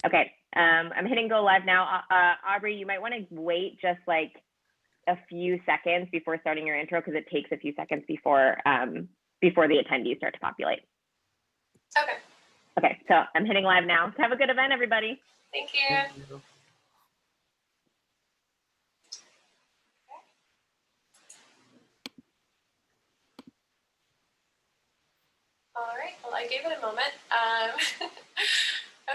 Okay, I'm hitting go live now. Aubrey, you might want to wait just like a few seconds before starting your intro because it takes a few seconds before before the attendees start to populate. Okay. Okay, so I'm hitting live now. Have a good event, everybody. Thank you. Thank you. All right, well, I gave it a moment.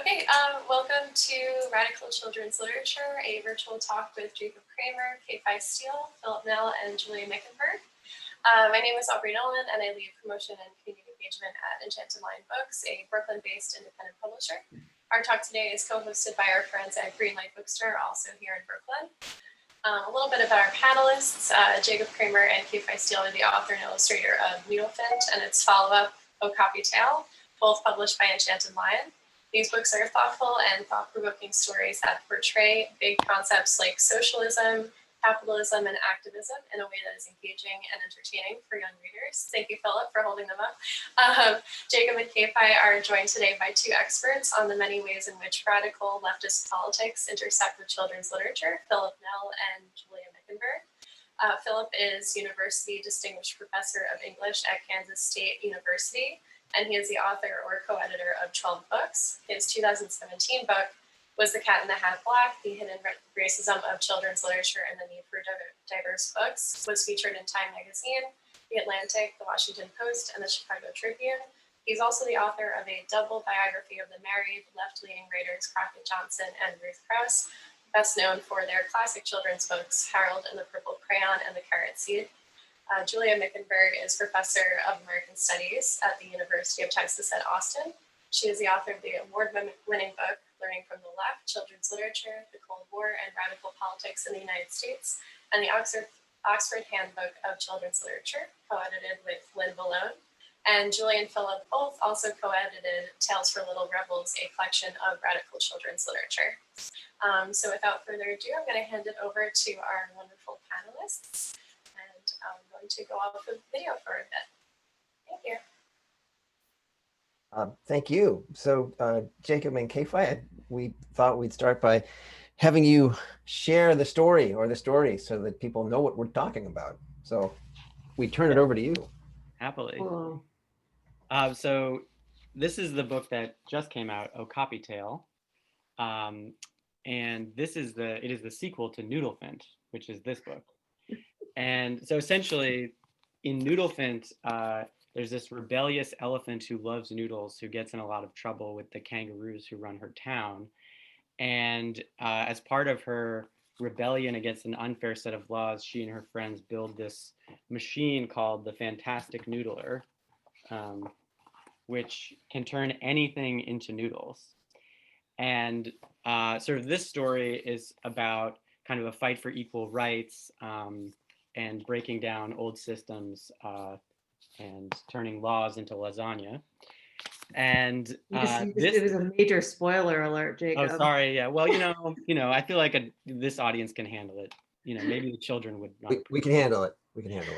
Okay, welcome to Radical Children's Literature, a virtual talk with Jacob Kramer, K-Fai Steele, Philip Nell, and Julia Mickenberg. My name is Aubrey Nolan, and I lead promotion and community engagement at Enchanted Lion Books, a Brooklyn-based independent publisher. Our talk today is co-hosted by our friends at Greenlight Bookstore, also here in Brooklyn. A little bit about our panelists. Jacob Kramer and K-Fai Steele are the author and illustrator of Noodlephant and its follow-up, Okapi Tale, both published by Enchanted Lion. These books are thoughtful and thought-provoking stories that portray big concepts like socialism, capitalism, and activism in a way that is engaging and entertaining for young readers. Thank you, Philip, for holding them up. Jacob and K-Fai are joined today by two experts on the many ways in which radical leftist politics intersect with children's literature, Philip Nell and Julia Mickenberg. Philip is University Distinguished Professor of English at Kansas State University, and he is the author or co-editor of 12 books. His 2017 book was The Cat in the Hat Black, The Hidden Racism of Children's Literature and the Need for Diverse Books, was featured in Time Magazine, The Atlantic, The Washington Post, and The Chicago Tribune. He's also the author of a double biography of the married left-leaning writers Crockett Johnson and Ruth Krauss, best known for their classic children's books, Harold and the Purple Crayon and The Carrot Seed. Julia Mickenberg is Professor of American Studies at the University of Texas at Austin. She is the author of the award-winning book, Learning from the Left, Children's Literature, the Cold War, and Radical Politics in the United States, and the Oxford Handbook of Children's Literature, co-edited with Lynn Valone. And Julie and Philip both also co-edited Tales for Little Rebels, a collection of radical children's literature. So without further ado, I'm going to hand it over to our wonderful panelists. And I'm going to go off with video for a bit. Thank you. Thank you. So Jacob and K-Fai, we thought we'd start by having you share the story or the stories so that people know what we're talking about. So we turn it over to you. Happily. Cool. So this is the book that just came out, Okapi Tale. And it is the sequel to Noodlephant, which is this book. And so essentially in Noodlephant, there's this rebellious elephant who loves noodles, who gets in a lot of trouble with the kangaroos who run her town. And as part of her rebellion against an unfair set of laws, she and her friends build this machine called the Fantastic Noodler, which can turn anything into noodles. And sort of this story is about kind of a fight for equal rights and breaking down old systems and turning laws into lasagna. And it was a major spoiler alert, Jacob. Oh, sorry. Yeah. Well, I feel like this audience can handle it. Maybe the children would not. We can handle it. We can handle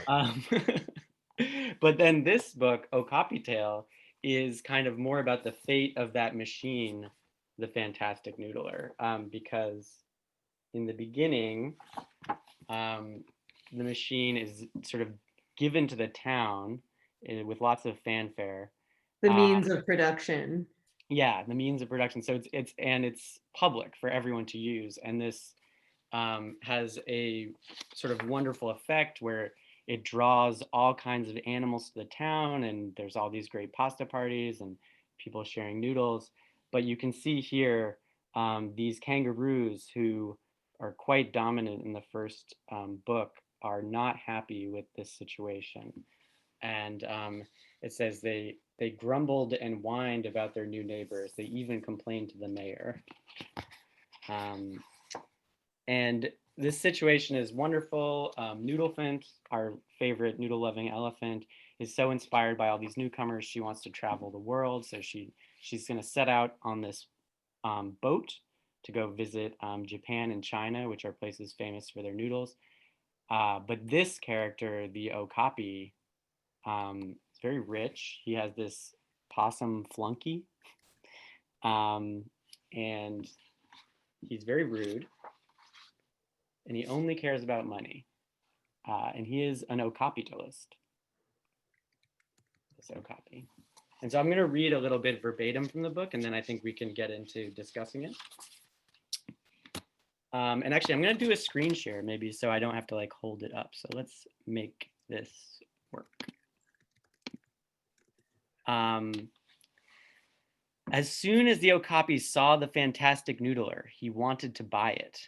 it. But then this book, Okapi Tale, is kind of more about the fate of that machine, the Fantastic Noodler, because in the beginning, the machine is sort of given to the town with lots of fanfare. The means of production. Yeah, the means of production. So it's public for everyone to use, and this has a sort of wonderful effect where it draws all kinds of animals to the town, and there's all these great pasta parties and people sharing noodles. But you can see here these kangaroos, who are quite dominant in the first book, are not happy with this situation. And it says they grumbled and whined about their new neighbors. They even complained to the mayor. And this situation is wonderful. Noodlephant, our favorite noodle-loving elephant, is so inspired by all these newcomers. She wants to travel the world. So she's going to set out on this boat to go visit Japan and China, which are places famous for their noodles. But this character, the Okapi, is very rich. He has this possum flunky. And and he's very rude, and he only cares about money. And he is an Okapitalist. This Okapi. And so I'm going to read a little bit verbatim from the book, and then I think we can get into discussing it. And actually, I'm going to do a screen share maybe so I don't have to like hold it up. So let's make this work. As soon as the Okapi saw the fantastic noodler, he wanted to buy it.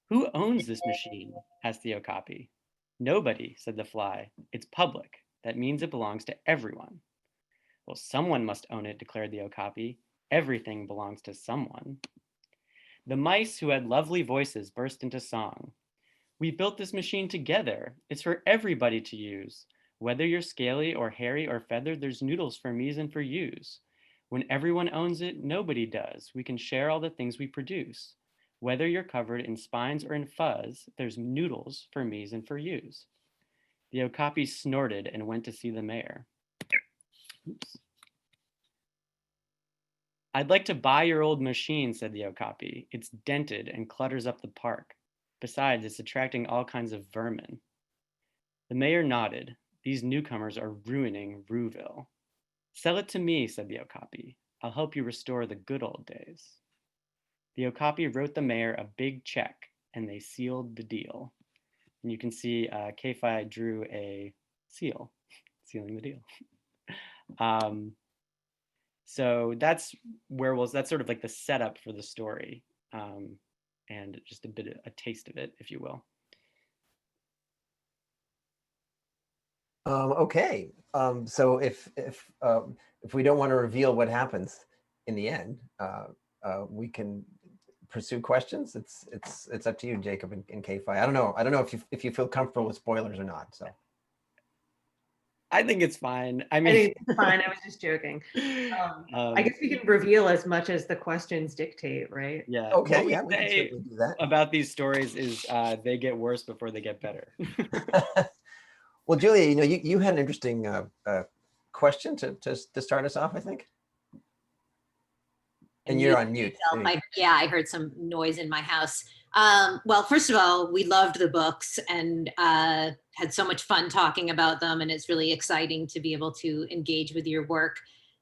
Who owns this machine? Asked the Okapi. Nobody, said the fly. It's public. That means it belongs to everyone. Well, someone must own it, declared the Okapi. Everything belongs to someone. The mice, who had lovely voices, burst into song. We built this machine together. It's for everybody to use. Whether you're scaly or hairy or feathered, there's noodles for me's and for you's. When everyone owns it, nobody does. We can share all the things we produce. Whether you're covered in spines or in fuzz, there's noodles for me's and for you's. The Okapi snorted and went to see the mayor. Oops. I'd like to buy your old machine, said the Okapi. It's dented and clutters up the park. Besides, it's attracting all kinds of vermin. The mayor nodded. These newcomers are ruining Rouville. Sell it to me, said the Okapi. I'll help you restore the good old days. The Okapi wrote the mayor a big check, and they sealed the deal. And you can see K-Fai drew a seal, sealing the deal. So that's that's sort of like the setup for the story, and just a taste of it, if you will. Okay. So if we don't want to reveal what happens in the end, we can pursue questions. It's up to you, Jacob and K-Fi. I don't know if you feel comfortable with spoilers or not. So I think it's fine. I I think it's fine. I was just joking. I guess we can reveal as much as the questions dictate, right? Yeah. Okay. What Yeah, we can certainly do that. About these stories is they get worse before they get better. Well, Julia, you had an interesting question to start us off, I think. And you're on mute. I heard some noise in my house. Well, first of all, we loved the books and had so much fun talking about them, and it's really exciting to be able to engage with your work.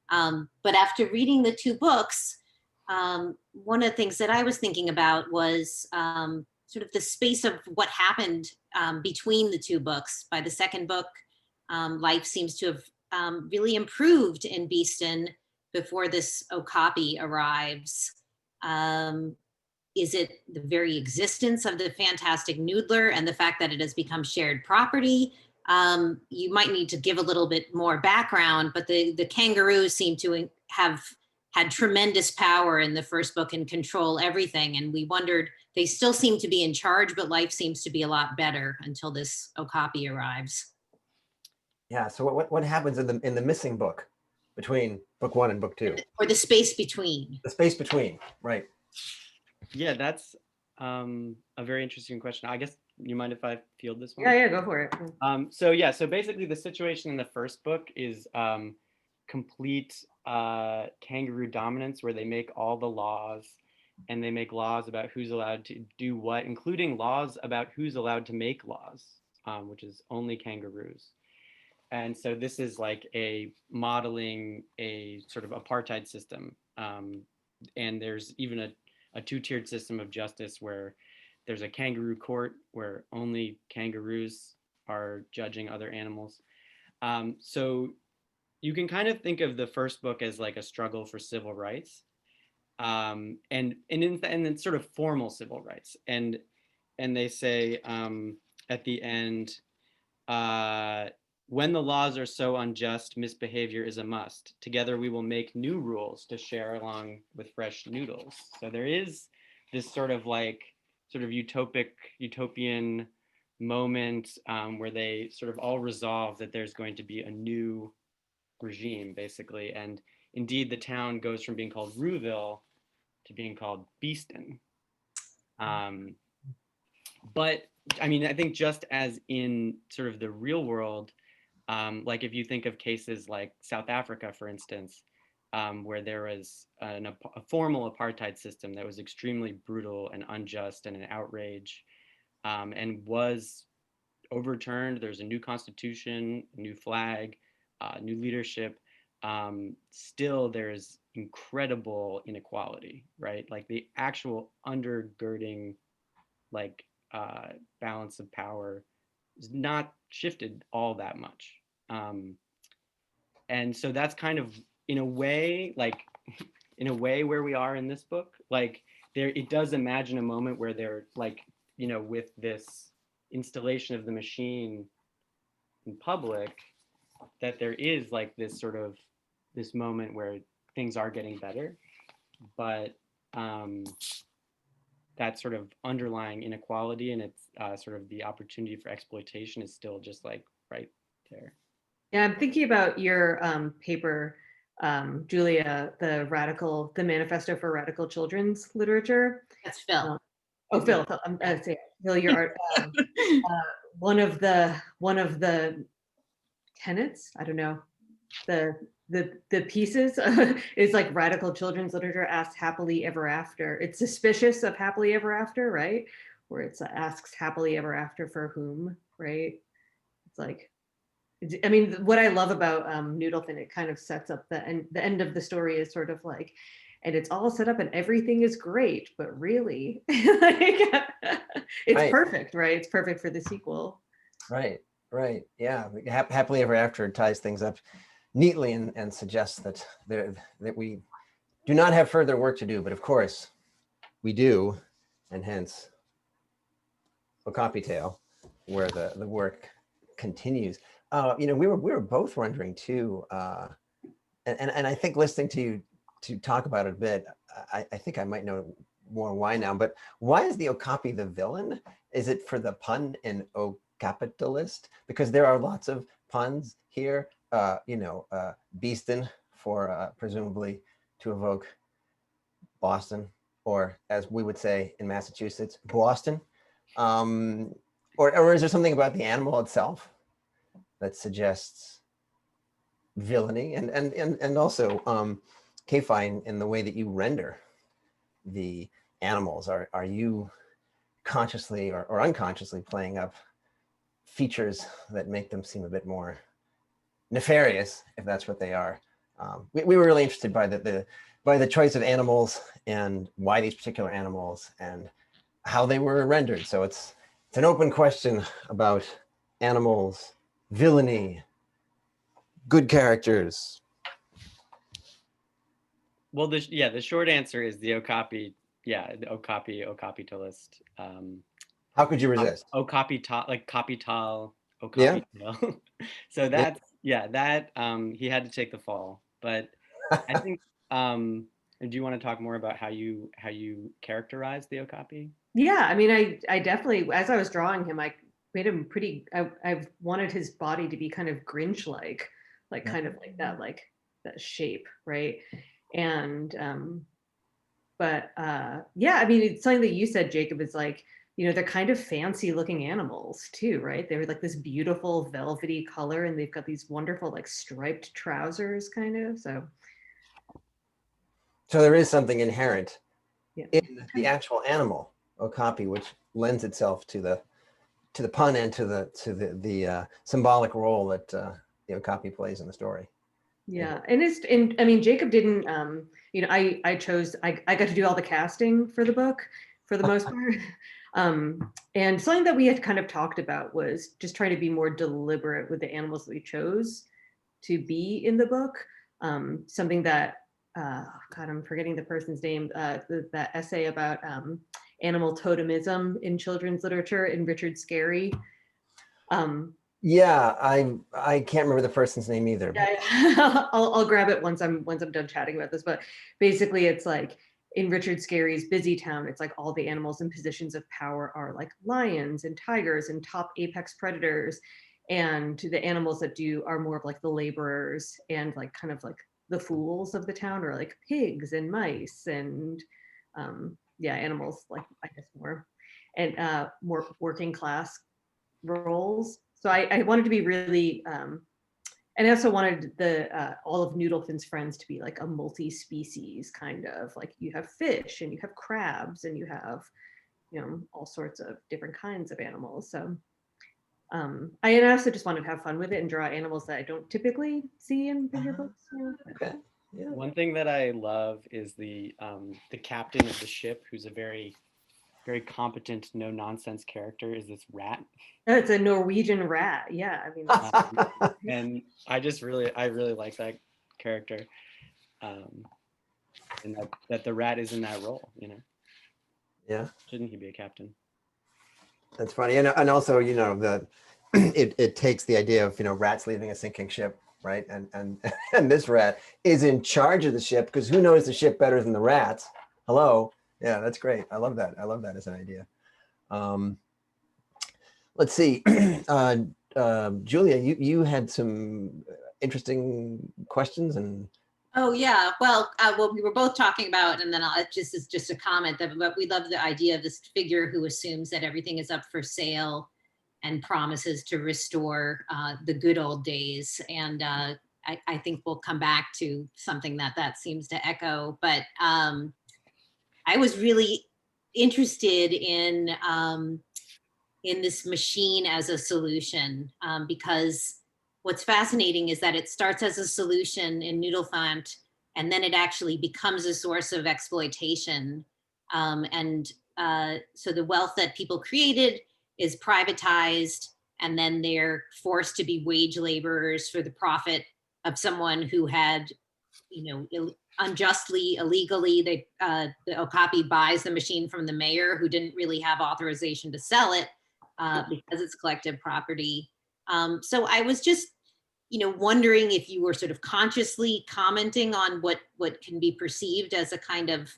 But after reading the two books, one of the things that I was thinking about was sort of the space of what happened between the two books. By the second book, life seems to have really improved in Beeston before this Okapi arrives. Is it the very existence of the fantastic noodler and the fact that it has become shared property? You might need to give a little bit more background, but the kangaroos seem to have had tremendous power in the first book and control everything. And we wondered, they still seem to be in charge, but life seems to be a lot better until this Okapi arrives. Yeah, so what happens in the missing book between book one and book two? Or the space between. The space between, right. Yeah, that's a very interesting question. I guess, you mind if I field this one? Yeah, go for it. So basically the situation in the first book is complete kangaroo dominance, where they make all the laws, and they make laws about who's allowed to do what, including laws about who's allowed to make laws, which is only kangaroos. And so this is like a modeling a sort of apartheid system. And there's even a two-tiered system of justice where there's a kangaroo court where only kangaroos are judging other animals. So you can kind of think of the first book as like a struggle for civil rights, and then sort of formal civil rights. And they say at the end, when the laws are so unjust, misbehavior is a must. Together we will make new rules to share along with fresh noodles. So there is this sort of utopian moment where they sort of all resolve that there's going to be a new regime, basically. And indeed, the town goes from being called Rouville to being called Beeston. But I mean, I think just as in sort of the real world, like if you think of cases like South Africa, for instance, where there was a formal apartheid system that was extremely brutal and unjust and an outrage, and was overturned. There's a new constitution, a new flag, new leadership. Still, there's incredible inequality, right? Like the actual undergirding, like balance of power is not shifted all that much. And so that's kind of, in a way, like in a way where we are in this book. Like there, it does imagine a moment where they're like, you know, with this installation of the machine in public, that there is like this sort of this moment where things are getting better, but that sort of underlying inequality and it's sort of the opportunity for exploitation is still just like right there. Yeah, I'm thinking about your paper, Julia, the Manifesto for Radical Children's Literature. That's Phil. Phil, Phil, your art. One of the tenets, I don't know, the pieces is like radical children's literature asks happily ever after. It's suspicious of happily ever after, right? Where it's asks happily ever after for whom, right? It's like, I mean, what I love about Noodlephant, it kind of sets up the end of the story is sort of like, and it's all set up and everything is great, but really, like, it's Right. perfect, right? It's perfect for the sequel. Right, yeah. Happily ever after ties things up neatly and suggests that that we do not have further work to do, but of course we do, and hence Okapi Tale, where the work continues. You know, we were both wondering too, and I think listening to you to talk about it a bit, I think I might know more why now, but why is the Okapi the villain? Is it for the pun in capitalist? Because there are lots of puns here, you know, Beaston for presumably to evoke Boston, or as we would say in Massachusetts, Boston. Or is there something about the animal itself that suggests villainy? And also K-Fai, in the way that you render the animals, are you consciously or unconsciously playing up features that make them seem a bit more nefarious, if that's what they are? We were really interested by the choice of animals and why these particular animals and how they were rendered. So it's an open question about animals, villainy, good characters. Well, the short answer is the Okapi. Yeah, the Okapi Talist. How could you resist? Okapi Tal, like Capital, Okapi Tale. So that's that he had to take the fall. But I think do you want to talk more about how you characterize the Okapi? Yeah, I mean, I definitely, as I was drawing him, I made him pretty, I wanted his body to be kind of Grinch-like, like kind of like that shape, right? And but yeah, I mean, it's something that you said, Jacob, is like, you know, they're kind of fancy looking animals too, right? They're like this beautiful velvety color and they've got these wonderful like striped trousers kind of, so there is something inherent yeah. in the actual animal Okapi, which lends itself to the pun and to the symbolic role that the Okapi plays in the story. Yeah, and I mean, Jacob didn't, you know, I got to do all the casting for the book for the most part. And something that we had kind of talked about was just trying to be more deliberate with the animals that we chose to be in the book. Something that, God, I'm forgetting the person's name, that essay about animal totemism in children's literature in Richard Scarry. Yeah, I can't remember the person's name either. Yeah, I'll grab it once I'm done chatting about this. But basically, it's like in Richard Scarry's Busy Town, it's like all the animals in positions of power are like lions and tigers and top apex predators, and the animals that are more of like the laborers and like kind of like the fools of the town are like pigs and mice and yeah, animals like I guess more working class roles. So I wanted to be really And I also wanted the all of Noodlephan's friends to be like a multi-species kind of, like you have fish and you have crabs and you have, you know, all sorts of different kinds of animals. So I also just wanted to have fun with it and draw animals that I don't typically see in bigger books. You know? Okay. Yeah. One thing that I love is the captain of the ship, who's a very competent, no nonsense character, is this rat. Oh, it's a Norwegian rat. Yeah, I mean, that's And I really like that character, and that the rat is in that role. You know. Yeah. Shouldn't he be a captain? That's funny. And also, you know, it takes the idea of, you know, rats leaving a sinking ship, right? And this rat is in charge of the ship, because who knows the ship better than the rats? Hello. Yeah, that's great. I love that. I love that as an idea. Let's see. Julia, you had some interesting questions and. Oh yeah, well, we were both talking about, and then just a comment that we love the idea of this figure who assumes that everything is up for sale and promises to restore the good old days. And I think we'll come back to something that seems to echo. But I was really interested in this machine as a solution, because what's fascinating is that it starts as a solution in Noodlephant, and then it actually becomes a source of exploitation. So the wealth that people created is privatized, and then they're forced to be wage laborers for the profit of someone who had, you know, unjustly, illegally, the Okapi buys the machine from the mayor, who didn't really have authorization to sell it because it's collective property. So I was just, you know, wondering if you were sort of consciously commenting on what can be perceived as a kind of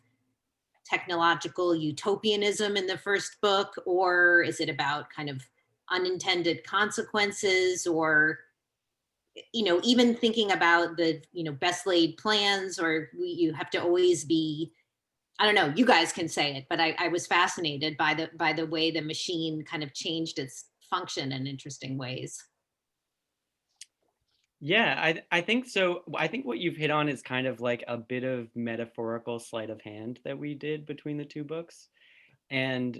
technological utopianism in the first book, or is it about kind of unintended consequences, or, you know, even thinking about the, you know, best laid plans, or you have to always be, I don't know, you guys can say it, but I was fascinated by the way the machine kind of changed its function in interesting ways. Yeah, I think so. I think what you've hit on is kind of like a bit of metaphorical sleight of hand that we did between the two books. And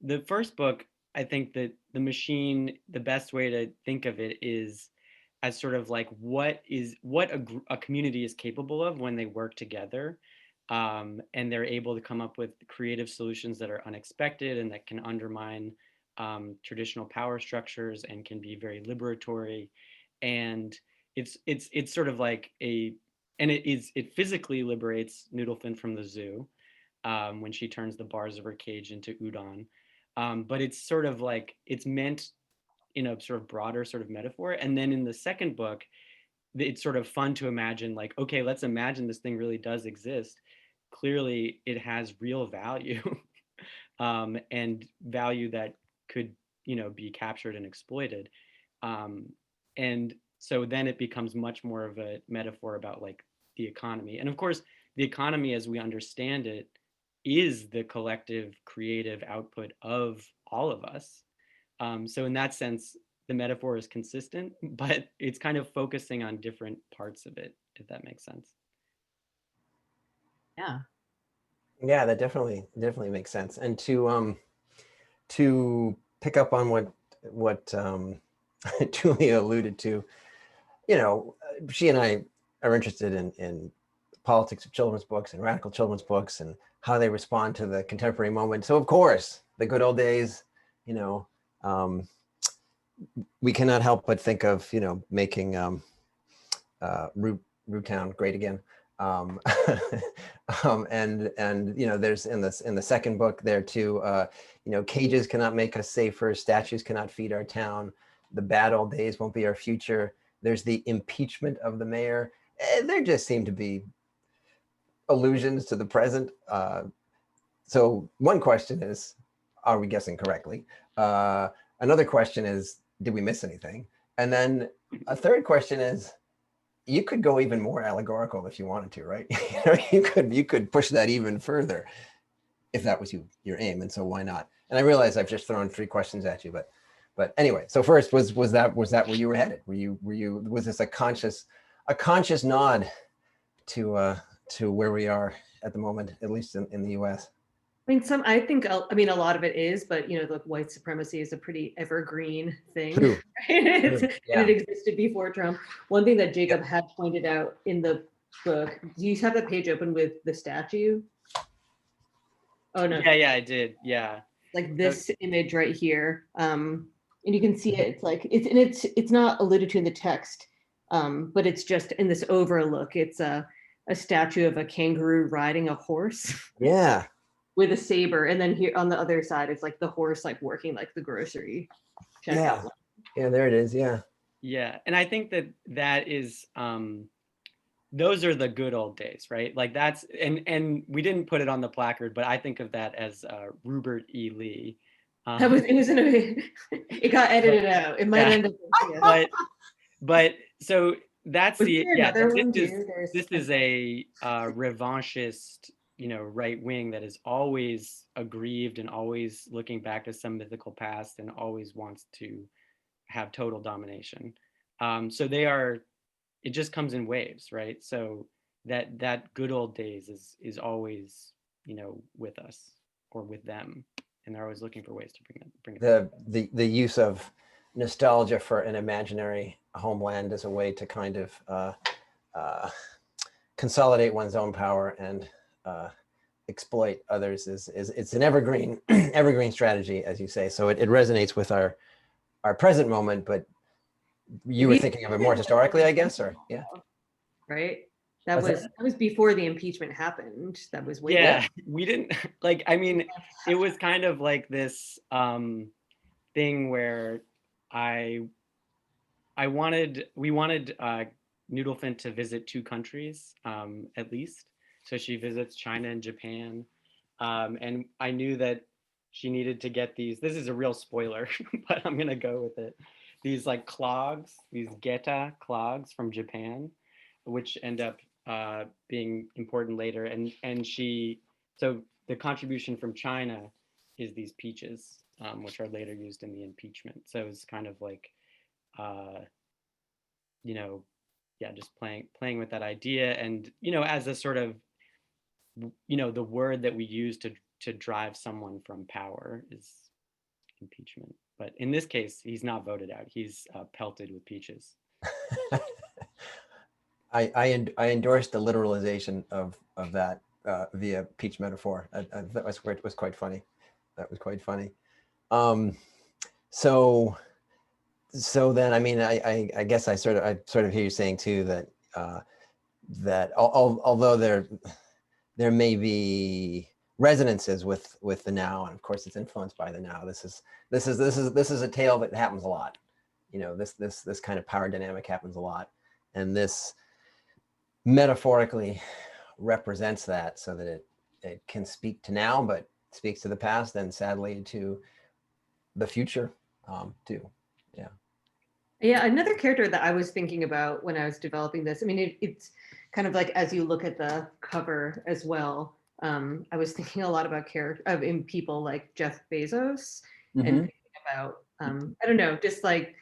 the first book, I think that the machine, the best way to think of it is as sort of like what a community is capable of when they work together, and they're able to come up with creative solutions that are unexpected and that can undermine traditional power structures and can be very liberatory. And it's sort of like it physically liberates Noodlephant from the zoo when she turns the bars of her cage into udon. But it's sort of like it's meant in a sort of broader sort of metaphor. And then in the second book, it's sort of fun to imagine, like, okay, let's imagine this thing really does exist. Clearly, it has real value, and value that could, you know, be captured and exploited. And so then it becomes much more of a metaphor about like the economy. And of course, the economy as we understand it is the collective creative output of all of us. So in that sense, the metaphor is consistent, but it's kind of focusing on different parts of it, if that makes sense. Yeah. Yeah, that definitely makes sense. And to pick up on what Julia alluded to, you know, she and I are interested in politics of children's books and radical children's books and how they respond to the contemporary moment. So of course, the good old days, you know, we cannot help but think of, you know, making Root Town great again. And you know, there's in the second book there too, you know, cages cannot make us safer, statues cannot feed our town, the bad old days won't be our future. There's the impeachment of the mayor. There just seem to be allusions to the present. So one question is, are we guessing correctly? Another question is, did we miss anything? And then a third question is, you could go even more allegorical if you wanted to, right? You know, you could push that even further if that was your aim. And so why not? And I realize I've just thrown 3 questions at you, but But anyway, so first, was that where you were headed? Was this a conscious nod to where we are at the moment, at least in the US? I mean, I mean, a lot of it is, but like white supremacy is a pretty evergreen thing. True. Right? True. Yeah. And it existed before Trump. One thing that Jacob had pointed out in the book, do you have that page open with the statue? Oh no. Yeah, I did. Yeah. Like this image right here. And you can see it, it's not alluded to in the text, but it's just in this overlook. It's a statue of a kangaroo riding a horse. Yeah. With a saber, and then here on the other side it's like the horse like working like the grocery checkout. Yeah, there it is. Yeah, and I think that is those are the good old days, right? Like that's and we didn't put it on the placard, but I think of that as Rupert E. Lee. It got edited out. It might end up but so that's this is a revanchist, right wing that is always aggrieved and always looking back to some mythical past and always wants to have total domination. So it just comes in waves, right? So that good old days is always, with us or with them, and they're always looking for ways to bring it. The use of nostalgia for an imaginary homeland as a way to kind of consolidate one's own power and exploit others it's an evergreen strategy, as you say. So it resonates with our present moment, but you were thinking of it more historically, I guess, or right. That was before the impeachment happened. That was way back. We didn't I mean, it was kind of like this thing where we wanted Noodlephant to visit 2 countries at least. So she visits China and Japan. And I knew that she needed to get these. This is a real spoiler, but I'm going to go with it. These like clogs, these geta clogs from Japan, which end up being important later. So the contribution from China is these peaches, which are later used in the impeachment. So it's kind of like, just playing with that idea. And, as a sort of, the word that we use to drive someone from power is impeachment. But in this case, he's not voted out. He's pelted with peaches. I endorsed the literalization of that via peach metaphor. That was quite funny. That was quite funny. So then, I mean, I guess I sort of hear you saying too that although there may be resonances with the now, and of course it's influenced by the now. This is a tale that happens a lot. This kind of power dynamic happens a lot, and this metaphorically represents that, so that it can speak to now, but speaks to the past, and sadly to the future too. Yeah, another character that I was thinking about when I was developing this, I mean, it's kind of like, as you look at the cover as well, I was thinking a lot about in people like Jeff Bezos, and thinking about, I don't know, just like,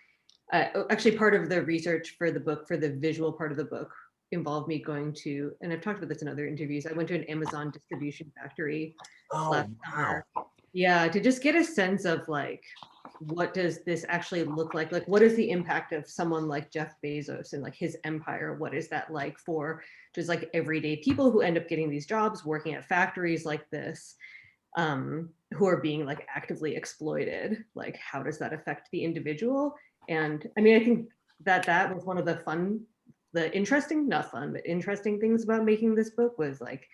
actually part of the research for the book, for the visual part of the book, involved me going to, and I've talked about this in other interviews, I went to an Amazon distribution factory last summer. Yeah, to just get a sense of like, what does this actually look like? Like, what is the impact of someone like Jeff Bezos and like his empire? What is that like for just like everyday people who end up getting these jobs, working at factories like this, who are being like actively exploited? Like, how does that affect the individual? And I mean, I think that was one of the interesting things about making this book, was like,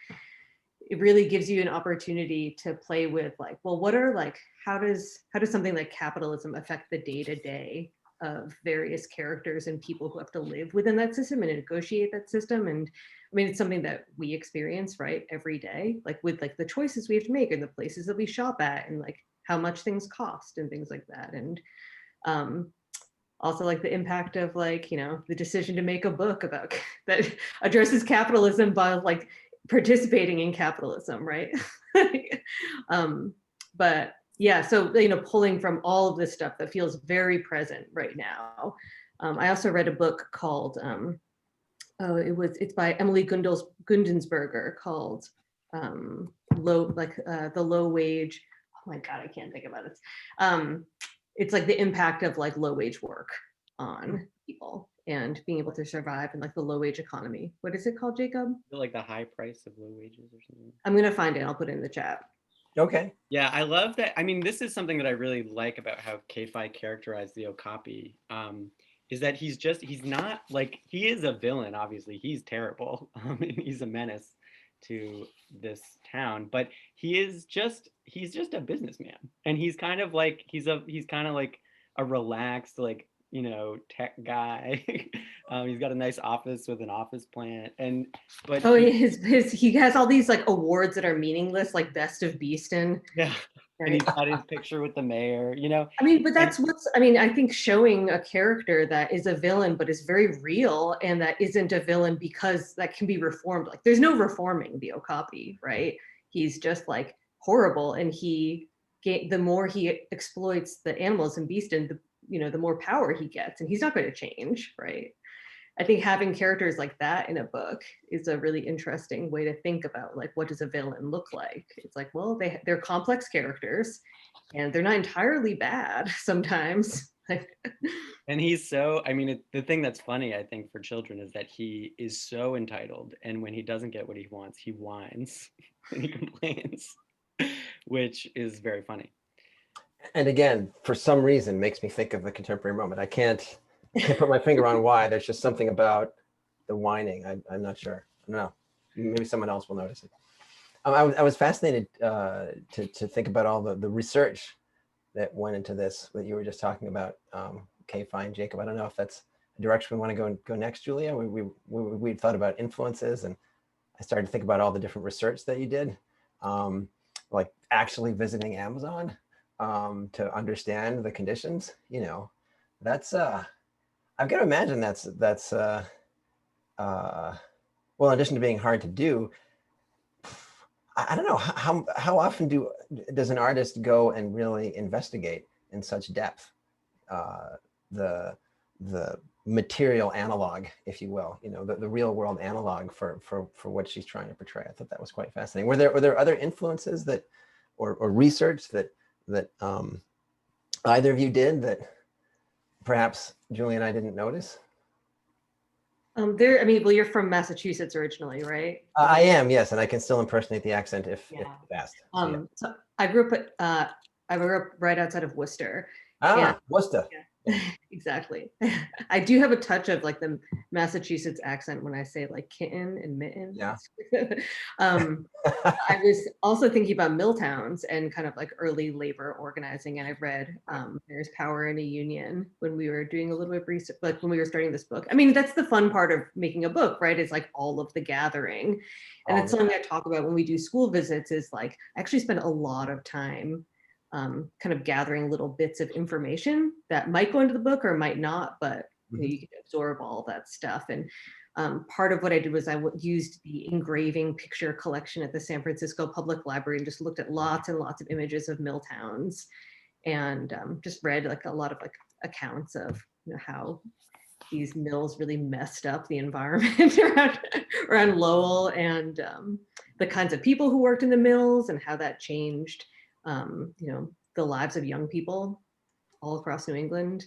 it really gives you an opportunity to play with like, well, what are like, how does something like capitalism affect the day-to-day of various characters and people who have to live within that system and negotiate that system? And I mean, it's something that we experience, right, every day, like with like the choices we have to make and the places that we shop at and like how much things cost and things like that. And also like the impact of like, the decision to make a book about that addresses capitalism by like participating in capitalism, right? But yeah, so pulling from all of this stuff that feels very present right now. I also read a book called it's by Emily Gundensberger called the low wage. Oh my God, I can't think about it. It's like the impact of like low wage work on people and being able to survive in like the low wage economy. What is it called, Jacob? Like the high price of low wages or something. I'm gonna find it. I'll put it in the chat. Okay. Yeah, I love that. I mean, this is something that I really like about how K-Fai characterized the Okapi, is that he's not like, he is a villain, obviously. He's terrible. And he's a menace to this town, but he's just a businessman. And he's kind of like, he's kind of like a relaxed, like, tech guy. He's got a nice office with an office plant, but he has all these like awards that are meaningless, like Best of Beeston. Yeah, right? And he's got his picture with the mayor. I mean, but that's I think showing a character that is a villain but is very real, and that isn't a villain because that can be reformed. Like, there's no reforming the Okapi, right? He's just like horrible, and the more he exploits the animals in Beeston, the more power he gets, and he's not going to change, right? I think having characters like that in a book is a really interesting way to think about, like, what does a villain look like? It's like, well, they're complex characters and they're not entirely bad sometimes. And he's so, I mean, the thing that's funny, I think, for children is that he is so entitled. And when he doesn't get what he wants, he whines and he complains, which is very funny. And again, for some reason, makes me think of the contemporary moment. I can't put my finger on why. There's just something about the whining. I'm not sure. I don't know. Maybe someone else will notice it. I was fascinated to think about all the research that went into this that you were just talking about, K-Fai and Jacob. I don't know if that's a direction we want to go next, Julia. We thought about influences, and I started to think about all the different research that you did, like actually visiting Amazon to understand the conditions. That's I've got to imagine that's well, in addition to being hard to do, I don't know how often does an artist go and really investigate in such depth the material analog, if you will, the real world analog for what she's trying to portray. I thought that was quite fascinating. Were there other influences that or research that either of you did that perhaps Julie and I didn't notice? Well, you're from Massachusetts originally, right? I am, yes, and I can still impersonate the accent if asked. So I grew up right outside of Worcester. Worcester. Yeah. Exactly. I do have a touch of like the Massachusetts accent when I say like kitten and mitten. Yeah. I was also thinking about mill towns and kind of like early labor organizing, and I read There's Power in a Union when we were doing a little bit of research, like when we were starting this book. I mean, that's the fun part of making a book, right? It's like all of the gathering. And it's something I talk about when we do school visits, is like I actually spend a lot of time kind of gathering little bits of information that might go into the book or might not, but you can absorb all that stuff. And part of what I did was I used the engraving picture collection at the San Francisco Public Library and just looked at lots and lots of images of mill towns, and just read like a lot of like accounts of how these mills really messed up the environment around Lowell, and the kinds of people who worked in the mills and how that changed the lives of young people all across New England.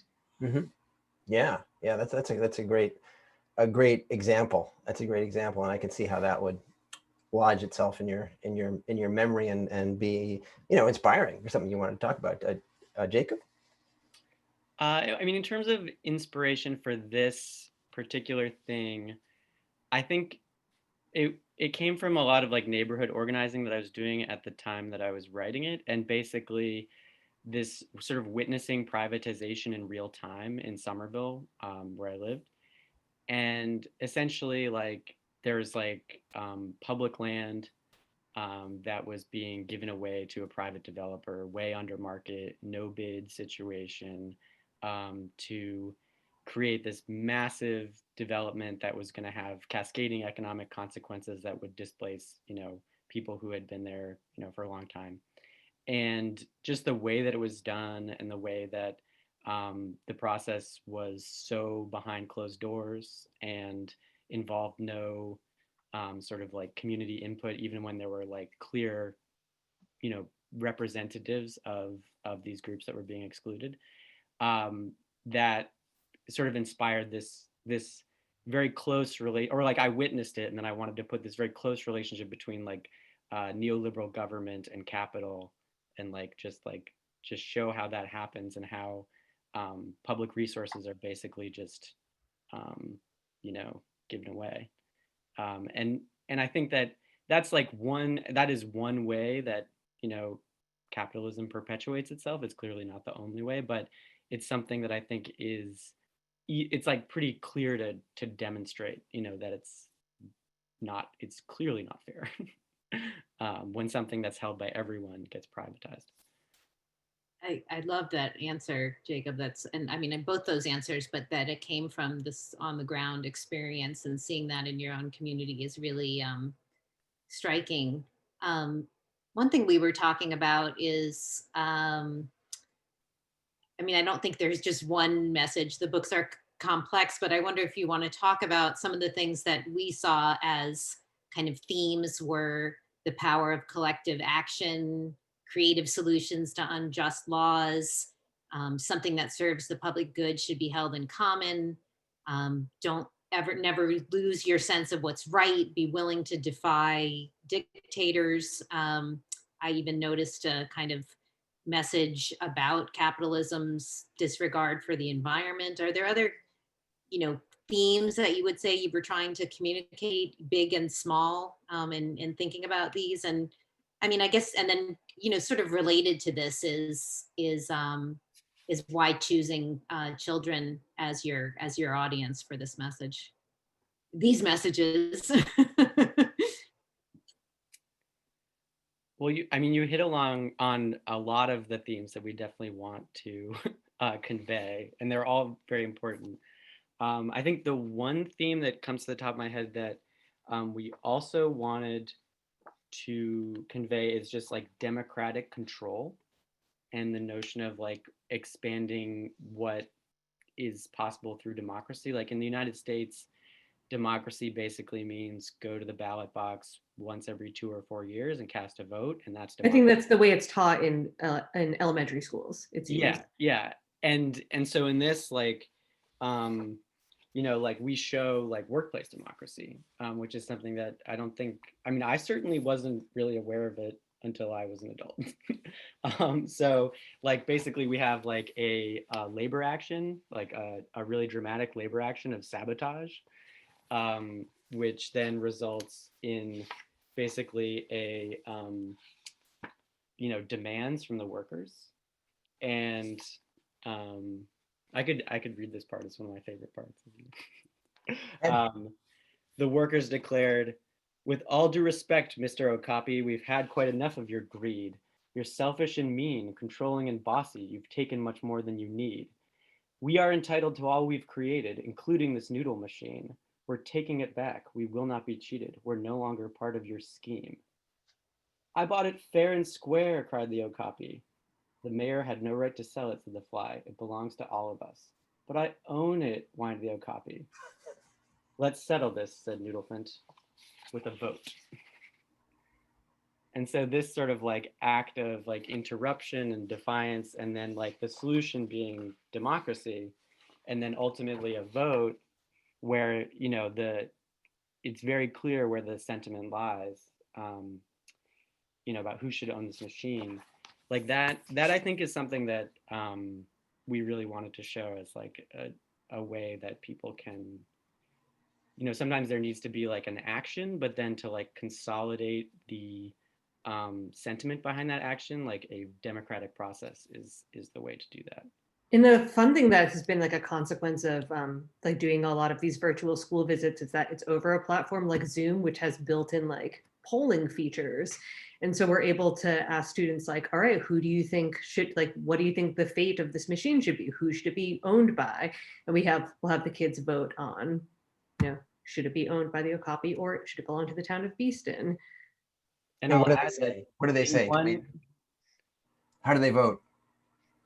Yeah, that's a great example. That's a great example, and I can see how that would lodge itself in your memory and be inspiring or something you want to talk about. Jacob? I mean, in terms of inspiration for this particular thing, I think it came from a lot of like neighborhood organizing that I was doing at the time that I was writing it, and basically this sort of witnessing privatization in real time in Somerville, where I lived. And essentially, like, there's like public land that was being given away to a private developer, way under market, no bid situation, to create this massive development that was going to have cascading economic consequences that would displace, people who had been there, for a long time. and just the way that it was done and the way that the process was so behind closed doors and involved no sort of like community input, even when there were like clear, representatives of these groups that were being excluded, that sort of inspired this very close or like I witnessed it, and then I wanted to put this very close relationship between like neoliberal government and capital, and just show how that happens and how public resources are basically just given away. And I think that that is one way that capitalism perpetuates itself. It's clearly not the only way, but it's something that I think it's like pretty clear to demonstrate that it's clearly not fair when something that's held by everyone gets privatized. I love that answer, Jacob. And I mean, in both those answers, but that it came from this on the ground experience, and seeing that in your own community is really striking. One thing we were talking about is, I mean, I don't think there's just one message. The books are complex, but I wonder if you want to talk about some of the things that we saw as kind of themes were the power of collective action, creative solutions to unjust laws, something that serves the public good should be held in common, never lose your sense of what's right, be willing to defy dictators. I even noticed a kind of message about capitalism's disregard for the environment. Are there other, themes that you would say you were trying to communicate, big and small, in thinking about these? And I mean, I guess, and then, sort of related to this is why choosing children as your audience for this message, these messages. Well, you hit along on a lot of the themes that we definitely want to convey, and they're all very important. I think the one theme that comes to the top of my head that we also wanted to convey is just like democratic control, and the notion of like expanding what is possible through democracy. Like in the United States, democracy basically means go to the ballot box once every 2 or 4 years and cast a vote, and that's democracy. I think that's the way it's taught in elementary schools. It's used. Yeah. And so in this, like, like we show like workplace democracy, which is something that I certainly wasn't really aware of it until I was an adult. So like basically we have like a labor action, like a really dramatic labor action of sabotage, which then results in basically a demands from the workers. And I could read this part. It's one of my favorite parts. The workers declared, "With all due respect, Mr. Okapi, we've had quite enough of your greed. You're selfish and mean, controlling and bossy. You've taken much more than you need. We are entitled to all we've created, including this noodle machine. We're taking it back. We will not be cheated. We're no longer part of your scheme." "I bought it fair and square," cried the Okapi. "The mayor had no right to sell it," said the fly. "It belongs to all of us." "But I own it," whined the Okapi. "Let's settle this," said Noodlephant, "with a vote." And so this sort of like act of like interruption and defiance, and then like the solution being democracy, and then ultimately a vote where, it's very clear where the sentiment lies, about who should own this machine. Like that I think is something that we really wanted to show as like a way that people can, sometimes there needs to be like an action, but then to like consolidate the sentiment behind that action, like a democratic process is the way to do that. And the fun thing that has been like a consequence of like doing a lot of these virtual school visits is that it's over a platform like Zoom, which has built-in like polling features. And so we're able to ask students like, all right, who do you think should, like, what do you think the fate of this machine should be? Who should it be owned by? And we'll have the kids vote on, should it be owned by the Okapi or should it belong to the town of Beeston? And what do they say? What do they say? How do they vote?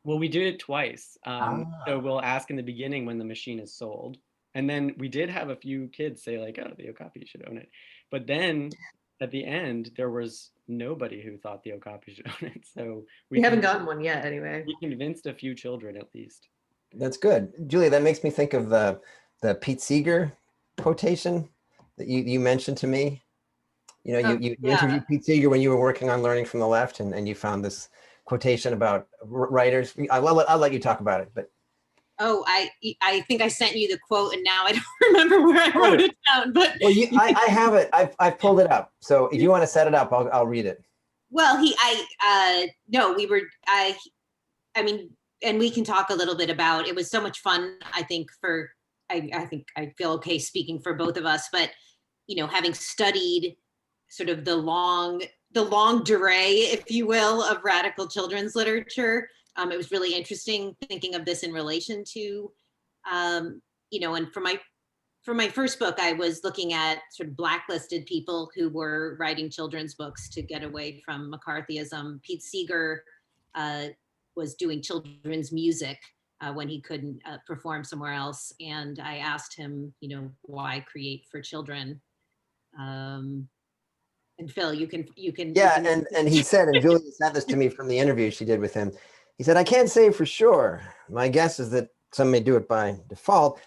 Well, we did it twice. Ah. So we'll ask in the beginning when the machine is sold. And then we did have a few kids say like, oh, the Okapi should own it. But then at the end, there was nobody who thought the Okapi should own it. So We haven't gotten one yet anyway. we convinced a few children at least. That's good. Julia, that makes me think of the Pete Seeger quotation that you mentioned to me. You know, you interviewed Pete Seeger when you were working on Learning from the Left, and you found this quotation about writers. I'll let you talk about it, but. Oh, I think I sent you the quote, and now I don't remember where I wrote it down. But well, I have it. I've pulled it up. So if you want to set it up, I'll read it. Well, I mean, and we can talk a little bit about. It was so much fun. I think I think I feel okay speaking for both of us. But you know, having studied sort of the long durée, if you will, of radical children's literature. It was really interesting thinking of this in relation to, you know, and for my first book, I was looking at sort of blacklisted people who were writing children's books to get away from McCarthyism. Pete Seeger was doing children's music when he couldn't perform somewhere else. And I asked him, you know, why create for children? And Phil, you can. Yeah, and he said, and Julia sent this to me from the interview she did with him. He said, I can't say for sure. My guess is that some may do it by default.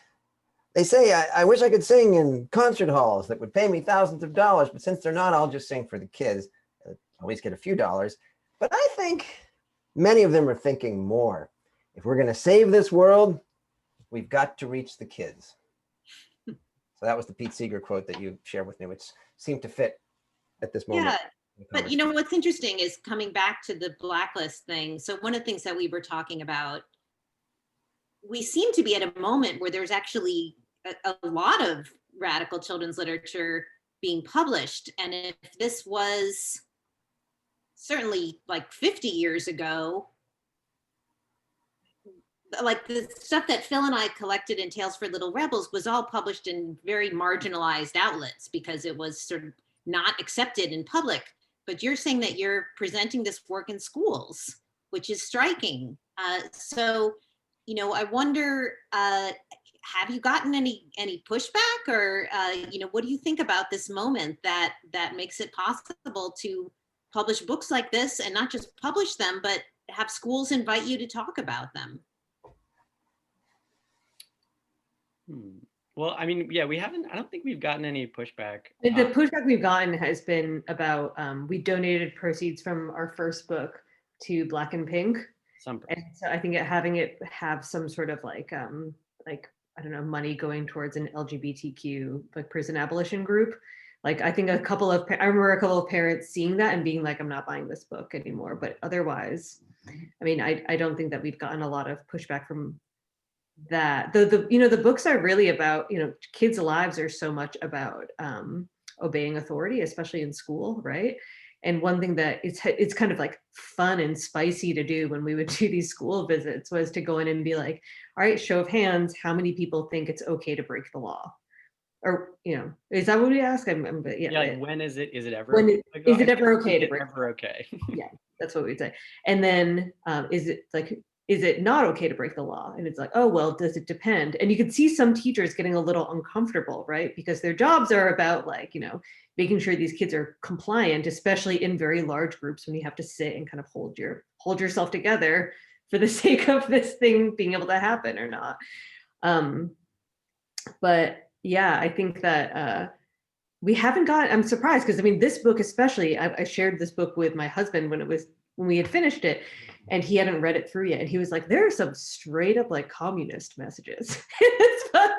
They say, I wish I could sing in concert halls that would pay me thousands of dollars, but since they're not, I'll just sing for the kids. At least get a few dollars. But I think many of them are thinking more. If we're going to save this world, we've got to reach the kids. So that was the Pete Seeger quote that you shared with me, which seemed to fit at this moment. Yeah. But you know, what's interesting is coming back to the blacklist thing. So one of the things that we were talking about, we seem to be at a moment where there's actually a lot of radical children's literature being published. And if this was certainly like 50 years ago, like the stuff that Phil and I collected in Tales for Little Rebels was all published in very marginalized outlets because it was sort of not accepted in public. But you're saying that you're presenting this work in schools, which is striking. So, you know, I wonder, have you gotten any pushback, or you know, what do you think about this moment that makes it possible to publish books like this, and not just publish them, but have schools invite you to talk about them? Well, I mean, yeah, I don't think we've gotten any pushback. The pushback we've gotten has been about, we donated proceeds from our first book to Black and Pink. And so I think having it have some sort of like, I don't know, money going towards an LGBTQ like prison abolition group. Like, I think I remember a couple of parents seeing that and being like, I'm not buying this book anymore. But otherwise, I mean, I don't think that we've gotten a lot of pushback from that. The books are really about, you know, kids' lives are so much about obeying authority, especially in school, right? And one thing that it's kind of like fun and spicy to do when we would do these school visits was to go in and be like, all right, show of hands, how many people think it's okay to break the law? Or, you know, is that what we ask? Yeah, like, when is it ever? Is it ever okay to break? Ever okay? Yeah, that's what we'd say. And then is it not okay to break the law? And it's like, oh, well, does it depend? And you could see some teachers getting a little uncomfortable, right? Because their jobs are about, like, you know, making sure these kids are compliant, especially in very large groups when you have to sit and kind of hold yourself together for the sake of this thing being able to happen or not. But yeah, I think that we haven't got, I'm surprised, because I mean, this book especially, I shared this book with my husband when we had finished it, and he hadn't read it through yet. And he was like, there are some straight up like communist messages in this book.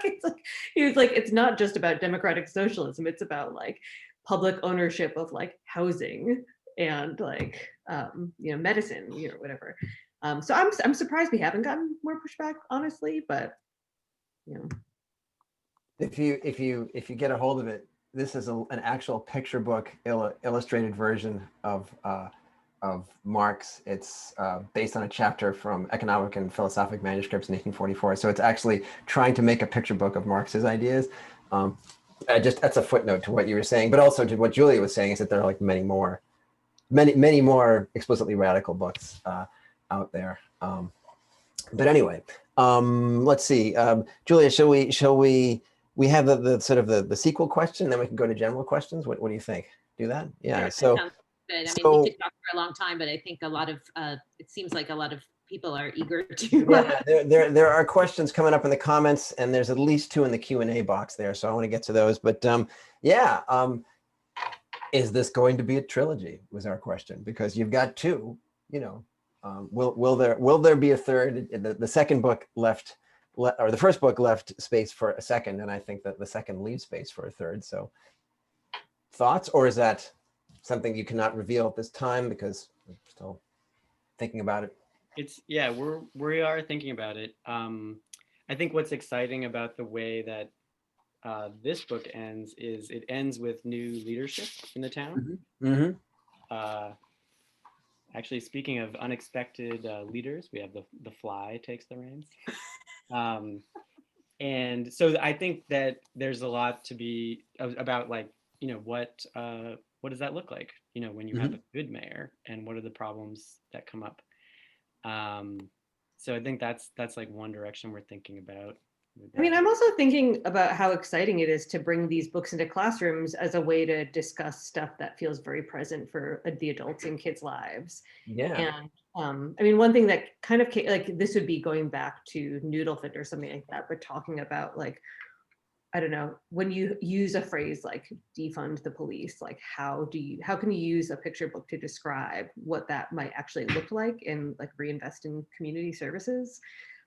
He was like, it's not just about democratic socialism. It's about like public ownership of like housing and like, you know, medicine, you know, whatever. So I'm surprised we haven't gotten more pushback, honestly, but you know. If you get a hold of it, this is an actual picture book illustrated version of Marx. It's based on a chapter from Economic and Philosophic Manuscripts in 1844. So it's actually trying to make a picture book of Marx's ideas. That's a footnote to what you were saying, but also to what Julia was saying, is that there are like many more explicitly radical books. out there. But anyway, let's see. Julia, shall we have the sort of the sequel question, then we can go to general questions. What do you think? Do that? Yeah. Sure, So that sounds good. I mean, so, we could talk for a long time, but I think a lot of it seems like a lot of people are eager to. yeah, there are questions coming up in the comments, and there's at least 2 in the Q&A box there. So I want to get to those. But yeah, is this going to be a trilogy? Was our question, because you've got 2. You know, will there be a third? The second book or the first book left space for a second, and I think that the second leaves space for a third. So thoughts, or is that something you cannot reveal at this time because we're still thinking about it? Yeah, we are thinking about it. I think what's exciting about the way that this book ends is it ends with new leadership in the town. Mm-hmm. Actually, speaking of unexpected leaders, we have the fly takes the reins. And so I think that there's a lot to be about, like, you know, what does that look like, you know, when you have a good mayor, and what are the problems that come up. So I think that's like one direction we're thinking about. I mean, I'm also thinking about how exciting it is to bring these books into classrooms as a way to discuss stuff that feels very present for the adults in kids' lives. Yeah. And I mean, one thing that kind of like this would be going back to Noodlephant or something like that, but talking about, like, I don't know, when you use a phrase like defund the police, like how can you use a picture book to describe what that might actually look like and like reinvest in community services?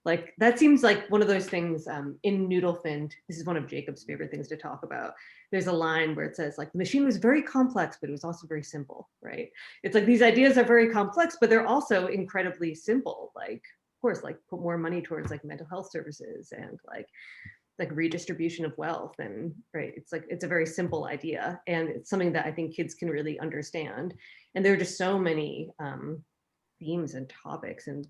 Like that seems like one of those things in Noodlephant. This is one of Jacob's favorite things to talk about. There's a line where it says, like, the machine was very complex, but it was also very simple, right? It's like these ideas are very complex, but they're also incredibly simple. Like, of course, like put more money towards like mental health services and like redistribution of wealth, and right, it's like it's a very simple idea, and it's something that I think kids can really understand. And there are just so many themes and topics, and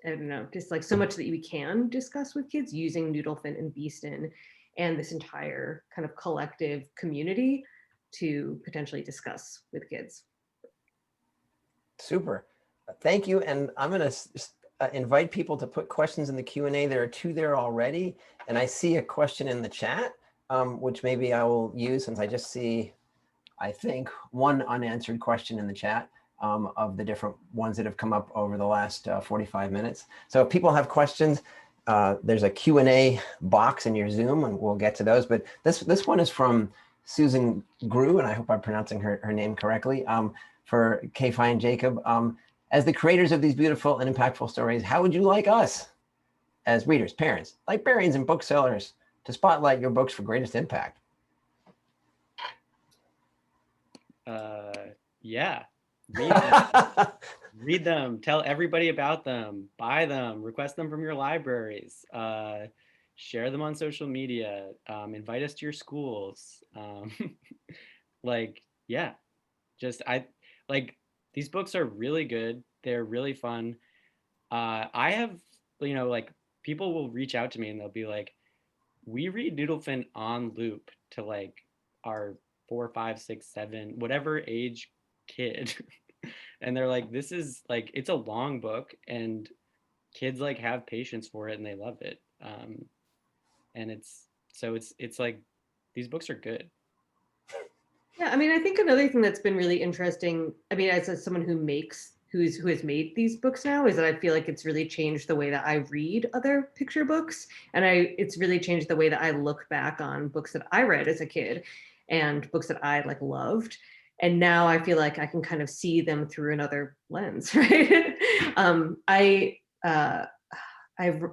I don't know, just like so much that we can discuss with kids using Noodlephant and Beeston and this entire kind of collective community to potentially discuss with kids. Super. Thank you. And I'm going to invite people to put questions in the Q&A. There are 2 there already. And I see a question in the chat, which maybe I will use, since I just see, I think, 1 unanswered question in the chat of the different ones that have come up over the last 45 minutes. So if people have questions, there's a Q&A box in your Zoom, and we'll get to those. But this one is from Susan Grew, and I hope I'm pronouncing her name correctly, for K-Fai and Jacob. As the creators of these beautiful and impactful stories, how would you like us, as readers, parents, librarians, and booksellers, to spotlight your books for greatest impact? Yeah. Read them. Read them. Tell everybody about them. Buy them. Request them from your libraries. Share them on social media. Invite us to your schools. Like, yeah. These books are really good. They're really fun. I have, you know, like, people will reach out to me and they'll be like, we read Noodlephant on loop to like our 4, 5, 6, 7, whatever age kid. And they're like, this is like, it's a long book, and kids like have patience for it and they love it. And it's like, these books are good. Yeah, I mean, I think another thing that's been really interesting, I mean, as someone who has made these books now, is that I feel like it's really changed the way that I read other picture books. And it's really changed the way that I look back on books that I read as a kid and books that I like loved. And now I feel like I can kind of see them through another lens, right? I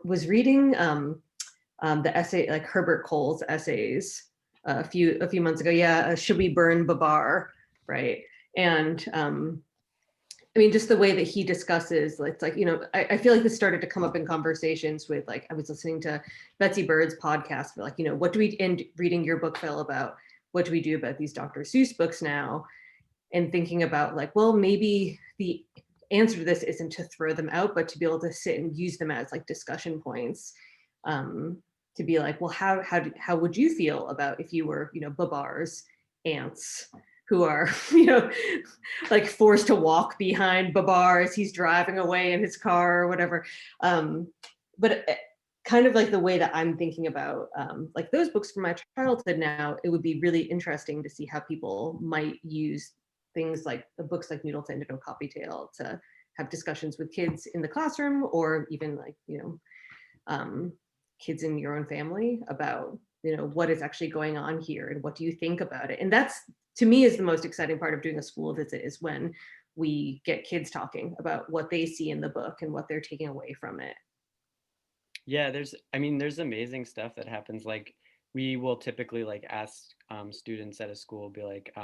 was reading the essay, like Herbert Cole's essays a few months ago. Yeah, Should We Burn Babar, right? And I mean, just the way that he discusses, it's like, you know, I feel like this started to come up in conversations with, like, I was listening to Betsy Bird's podcast for, like, you know, what do we end reading your book, Phil, about what do we do about these Dr. Seuss books now? And thinking about, like, well, maybe the answer to this isn't to throw them out, but to be able to sit and use them as like discussion points, to be like, well, how would you feel about if you were, you know, Babar's aunts who are, like forced to walk behind Babar as he's driving away in his car or whatever. But kind of like the way that I'm thinking about like those books from my childhood now, it would be really interesting to see how people might use things like the books like Noodlephant and Okapi Tale to have discussions with kids in the classroom, or even like, kids in your own family about, what is actually going on here and what do you think about it? And that's, to me, is the most exciting part of doing a school visit, is when we get kids talking about what they see in the book and what they're taking away from it. Yeah, there's amazing stuff that happens. Like, we will typically like ask students at a school, be like,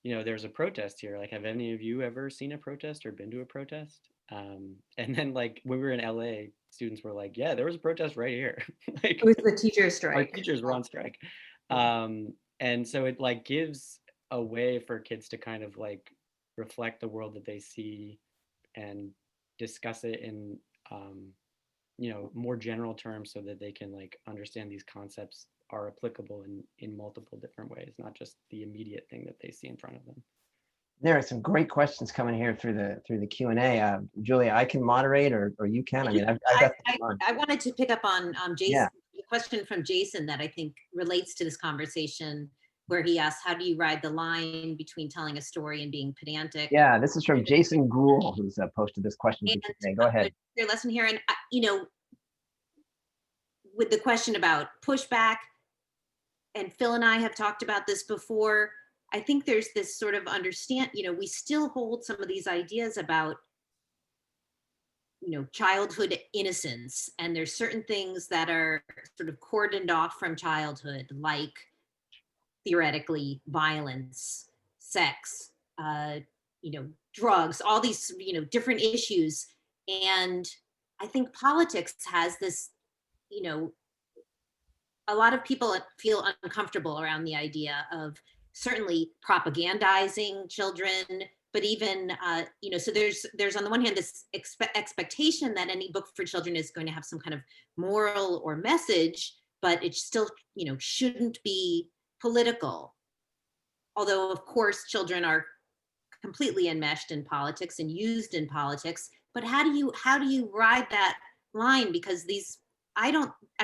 there's a protest here. Like, have any of you ever seen a protest or been to a protest? And then like when we were in LA, students were like, yeah, there was a protest right here. Like, It was the teacher strike. our teachers were on strike. And so it like gives a way for kids to kind of like reflect the world that they see and discuss it in more general terms, so that they can like understand these concepts are applicable in multiple different ways, not just the immediate thing that they see in front of them. There are some great questions coming here through the Q&A. Julia, I can moderate, or you can. I mean, I've got I wanted to pick up on Jason, Yeah. the question from Jason that I think relates to this conversation, where he asked, how do you ride the line between telling a story and being pedantic? Yeah, this is from Jason Gruhl, who's posted this question today. Go ahead. Your lesson here, and with the question about pushback, and Phil and I have talked about this before, I think there's this sort of we still hold some of these ideas about, childhood innocence, and there's certain things that are sort of cordoned off from childhood, like theoretically violence, sex, drugs, all these, different issues. And I think politics has this, a lot of people feel uncomfortable around the idea of certainly propagandizing children, but even, so there's on the one hand this expectation that any book for children is going to have some kind of moral or message, but it still, shouldn't be political. Although, of course, children are completely enmeshed in politics and used in politics. But how do you ride that line? Because I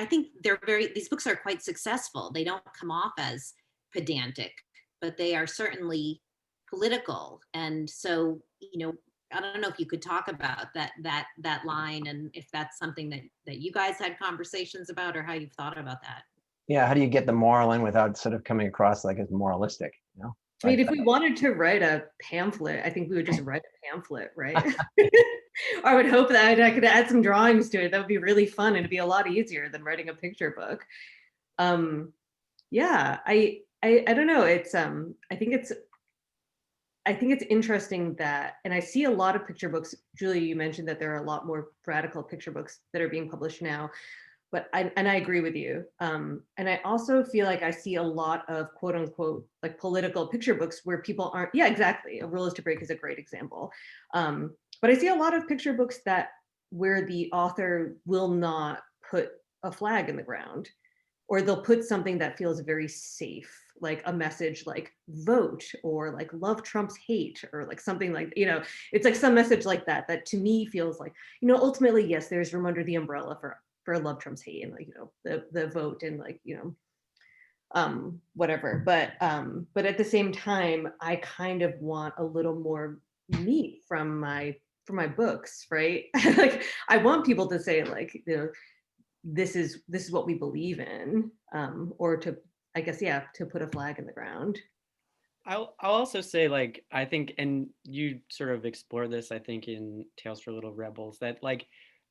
think these books are quite successful. They don't come off as pedantic, but they are certainly political. And so, I don't know if you could talk about that line, and if that's something that you guys had conversations about, or how you've thought about that. Yeah, how do you get the moral in without sort of coming across like as moralistic, I mean, if we wanted to write a pamphlet, I think we would just write a pamphlet, right? I would hope that I could add some drawings to it. That would be really fun, and it'd be a lot easier than writing a picture book. Yeah, I don't know. It's I think it's interesting that, and I see a lot of picture books. Julia, you mentioned that there are a lot more radical picture books that are being published now. But I agree with you. And I also feel like I see a lot of quote unquote like political picture books where people aren't, yeah, exactly. A Rule is to Break is a great example. But I see a lot of picture books where the author will not put a flag in the ground, or they'll put something that feels very safe, like a message like vote, or like love trumps hate, or like something like, it's like some message like that to me feels like, ultimately, yes, there's room under the umbrella for love trumps hate, and like, the vote, and like, whatever. But at the same time, I kind of want a little more meat from my books, right? Like, I want people to say like, this is what we believe in, or to, I guess, yeah, to put a flag in the ground. I'll also say, like, I think, and you sort of explore this, I think, in Tales for Little Rebels, that like,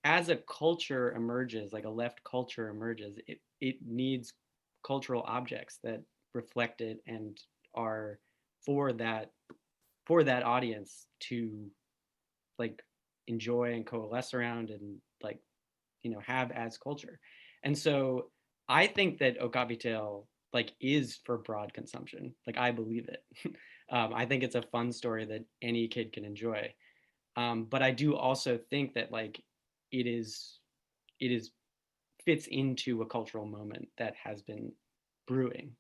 as a culture emerges, like a left culture emerges, it needs cultural objects that reflect it and are for that audience to like enjoy and coalesce around, and like, have as culture. And so I think that Okapi Tale like is for broad consumption. Like, I believe it. I think it's a fun story that any kid can enjoy. But I do also think that like it is fits into a cultural moment that has been brewing,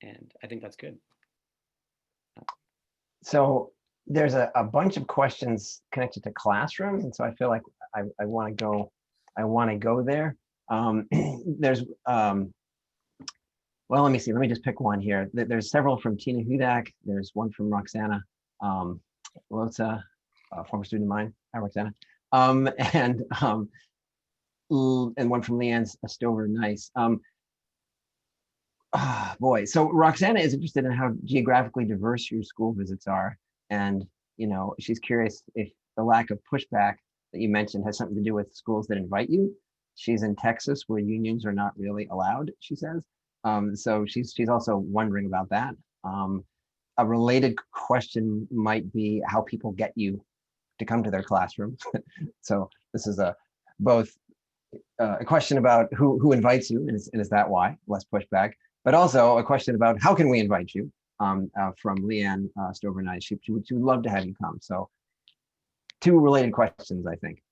and I think that's good. So there's a bunch of questions connected to classrooms, and so I feel like I want to go there. There's well, let me see. Let me just pick one here. There's several from Tina Hudak. There's one from Roxana Lotza, former student of mine. Hi, Roxana. And one from Leanne Stover. Nice. Boy, so Roxana is interested in how geographically diverse your school visits are, and she's curious if the lack of pushback that you mentioned has something to do with schools that invite you. She's in Texas, where unions are not really allowed, she says. So she's also wondering about that. A related question might be how people get you to come to their classroom. So this is both a question about who invites you, and is that why? Less pushback. But also a question about how can we invite you, from Leanne Stover. She would love to have you come. So two related questions, I think.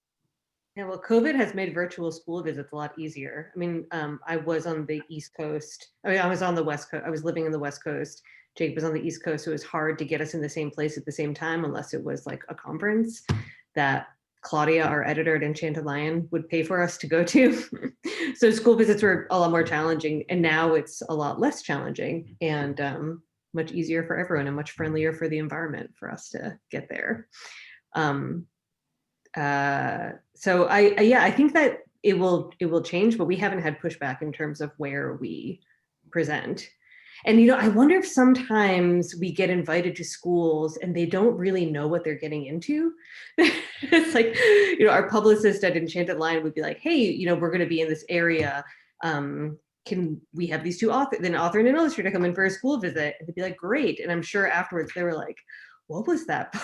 Yeah, well, COVID has made virtual school visits a lot easier. I mean, I was on the East Coast. I mean, I was on the West Coast. I was living in the West Coast. Jacob was on the East Coast. So it was hard to get us in the same place at the same time, unless it was like a conference that Claudia, our editor at Enchanted Lion, would pay for us to go to. So school visits were a lot more challenging, and now it's a lot less challenging and much easier for everyone and much friendlier for the environment for us to get there. So I think that it will change, but we haven't had pushback in terms of where we present. And I wonder if sometimes we get invited to schools and they don't really know what they're getting into. It's like, our publicist at Enchanted Lion would be like, hey, we're going to be in this area. Can we have these two authors, an author and an illustrator, come in for a school visit? And they'd be like, great. And I'm sure afterwards they were like, what was that book?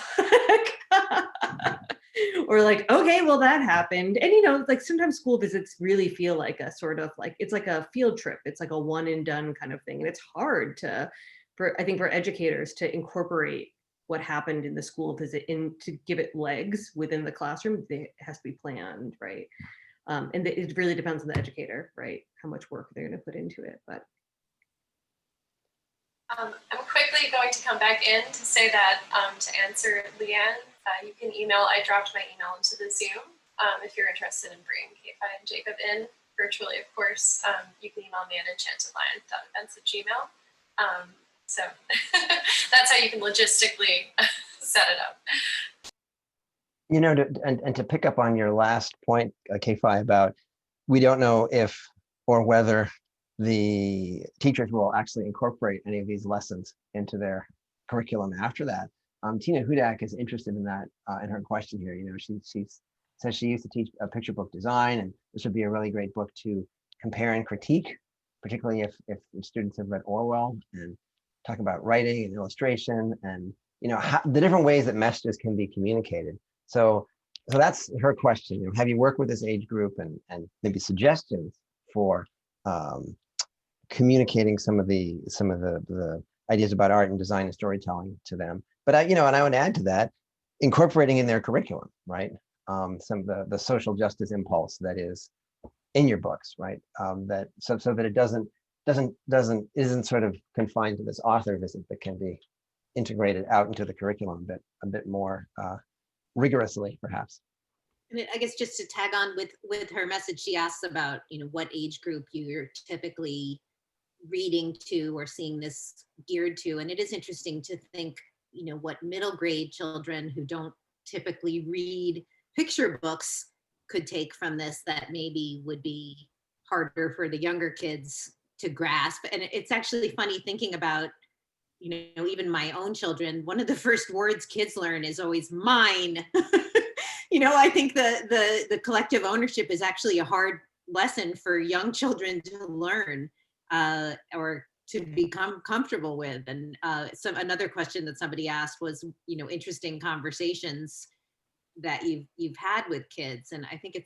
Or like, okay, well, that happened. And like sometimes school visits really feel like a sort of like, it's like a field trip. It's like a one and done kind of thing. And it's hard I think for educators to incorporate what happened in the school visit to give it legs within the classroom. It has to be planned, right? And it really depends on the educator, right? How much work they're going to put into it. But I'm quickly going to come back in to say that to answer Leanne, you can email. I dropped my email into the Zoom if you're interested in bringing K-Fai and Jacob in virtually, of course. You can email me at enchantedlion.events@gmail. So that's how you can logistically set it up. And to pick up on your last point, K-Fai, about we don't know if or whether the teachers will actually incorporate any of these lessons into their curriculum after that. Tina Hudak is interested in that in her question here. She says she used to teach picture book design, and this would be a really great book to compare and critique, particularly if students have read Orwell, and talk about writing and illustration and the different ways that messages can be communicated. So that's her question. Have you worked with this age group and maybe suggestions for communicating some of the ideas about art and design and storytelling to them? But and I would add to that, incorporating in their curriculum, right? Some of the social justice impulse that is in your books, right? That so that it isn't sort of confined to this author visit, but can be integrated out into the curriculum a bit more rigorously, perhaps. And I guess just to tag on with her message, she asks about what age group you're typically reading to or seeing this geared to, and it is interesting to think what middle grade children who don't typically read picture books could take from this that maybe would be harder for the younger kids to grasp. And it's actually funny thinking about even my own children. One of the first words kids learn is always mine. I think the collective ownership is actually a hard lesson for young children to learn or to become comfortable with. And another question that somebody asked was, interesting conversations that you've had with kids. And I think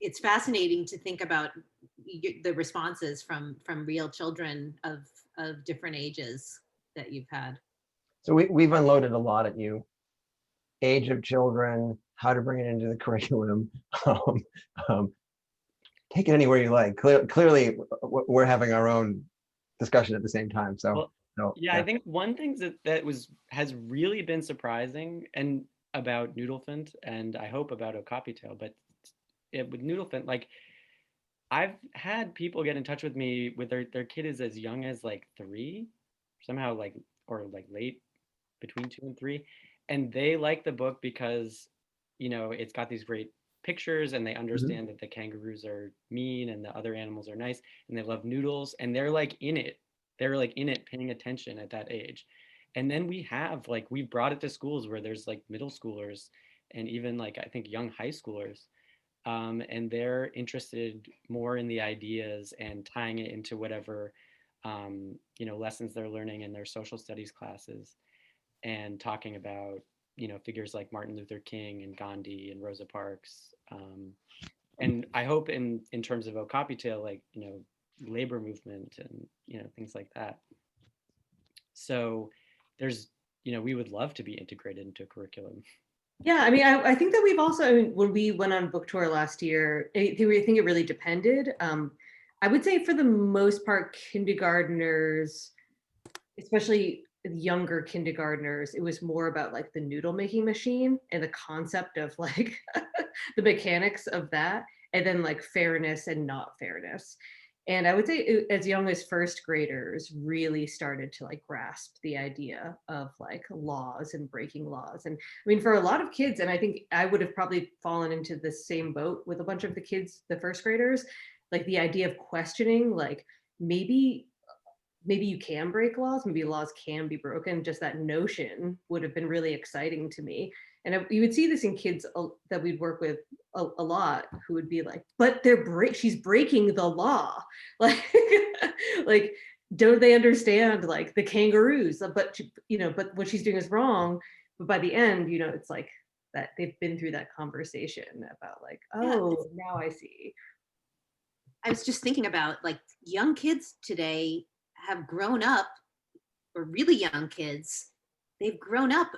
it's fascinating to think about the responses from real children of different ages that you've had. So we've unloaded a lot at you. Age of children, how to bring it into the curriculum. Take it anywhere you like. Clearly, we're having our own discussion at the same time. So well, So Yeah, I think one thing that has really been surprising and about Noodlephant, and I hope about Okapi Tale, but with Noodlephant, like I've had people get in touch with me with their kid is as young as like 3, somehow like or like late between 2 and 3, and they like the book because it's got these great pictures and they Mhm. understand that the kangaroos are mean and the other animals are nice and they love noodles and they're like in it. They're like in it, paying attention at that age. And then we've brought it to schools where there's like middle schoolers and even like I think young high schoolers, and they're interested more in the ideas and tying it into whatever lessons they're learning in their social studies classes and talking about figures like Martin Luther King and Gandhi and Rosa Parks, and I hope in terms of Okapi Tale, like labor movement and things like that. So there's we would love to be integrated into a curriculum. Yeah, I mean, I think that we've also, I mean, when we went on book tour last year, I think it really depended. I would say for the most part, kindergartners, especially younger kindergartners, it was more about like the noodle making machine and the concept of like the mechanics of that, and then like fairness and not fairness. And I would say as young as first graders really started to like grasp the idea of like laws and breaking laws. And I mean, for a lot of kids, and I think I would have probably fallen into the same boat with a bunch of the kids, the first graders, like the idea of questioning, like maybe you can break laws, maybe laws can be broken. Just that notion would have been really exciting to me. And you would see this in kids that we'd work with a lot, who would be like, but she's breaking the law. Like, like, don't they understand like the kangaroos? But but what she's doing is wrong. But by the end, it's like that they've been through that conversation about like, oh, now I see. I was just thinking about like young kids today have grown up, or really young kids, they've grown up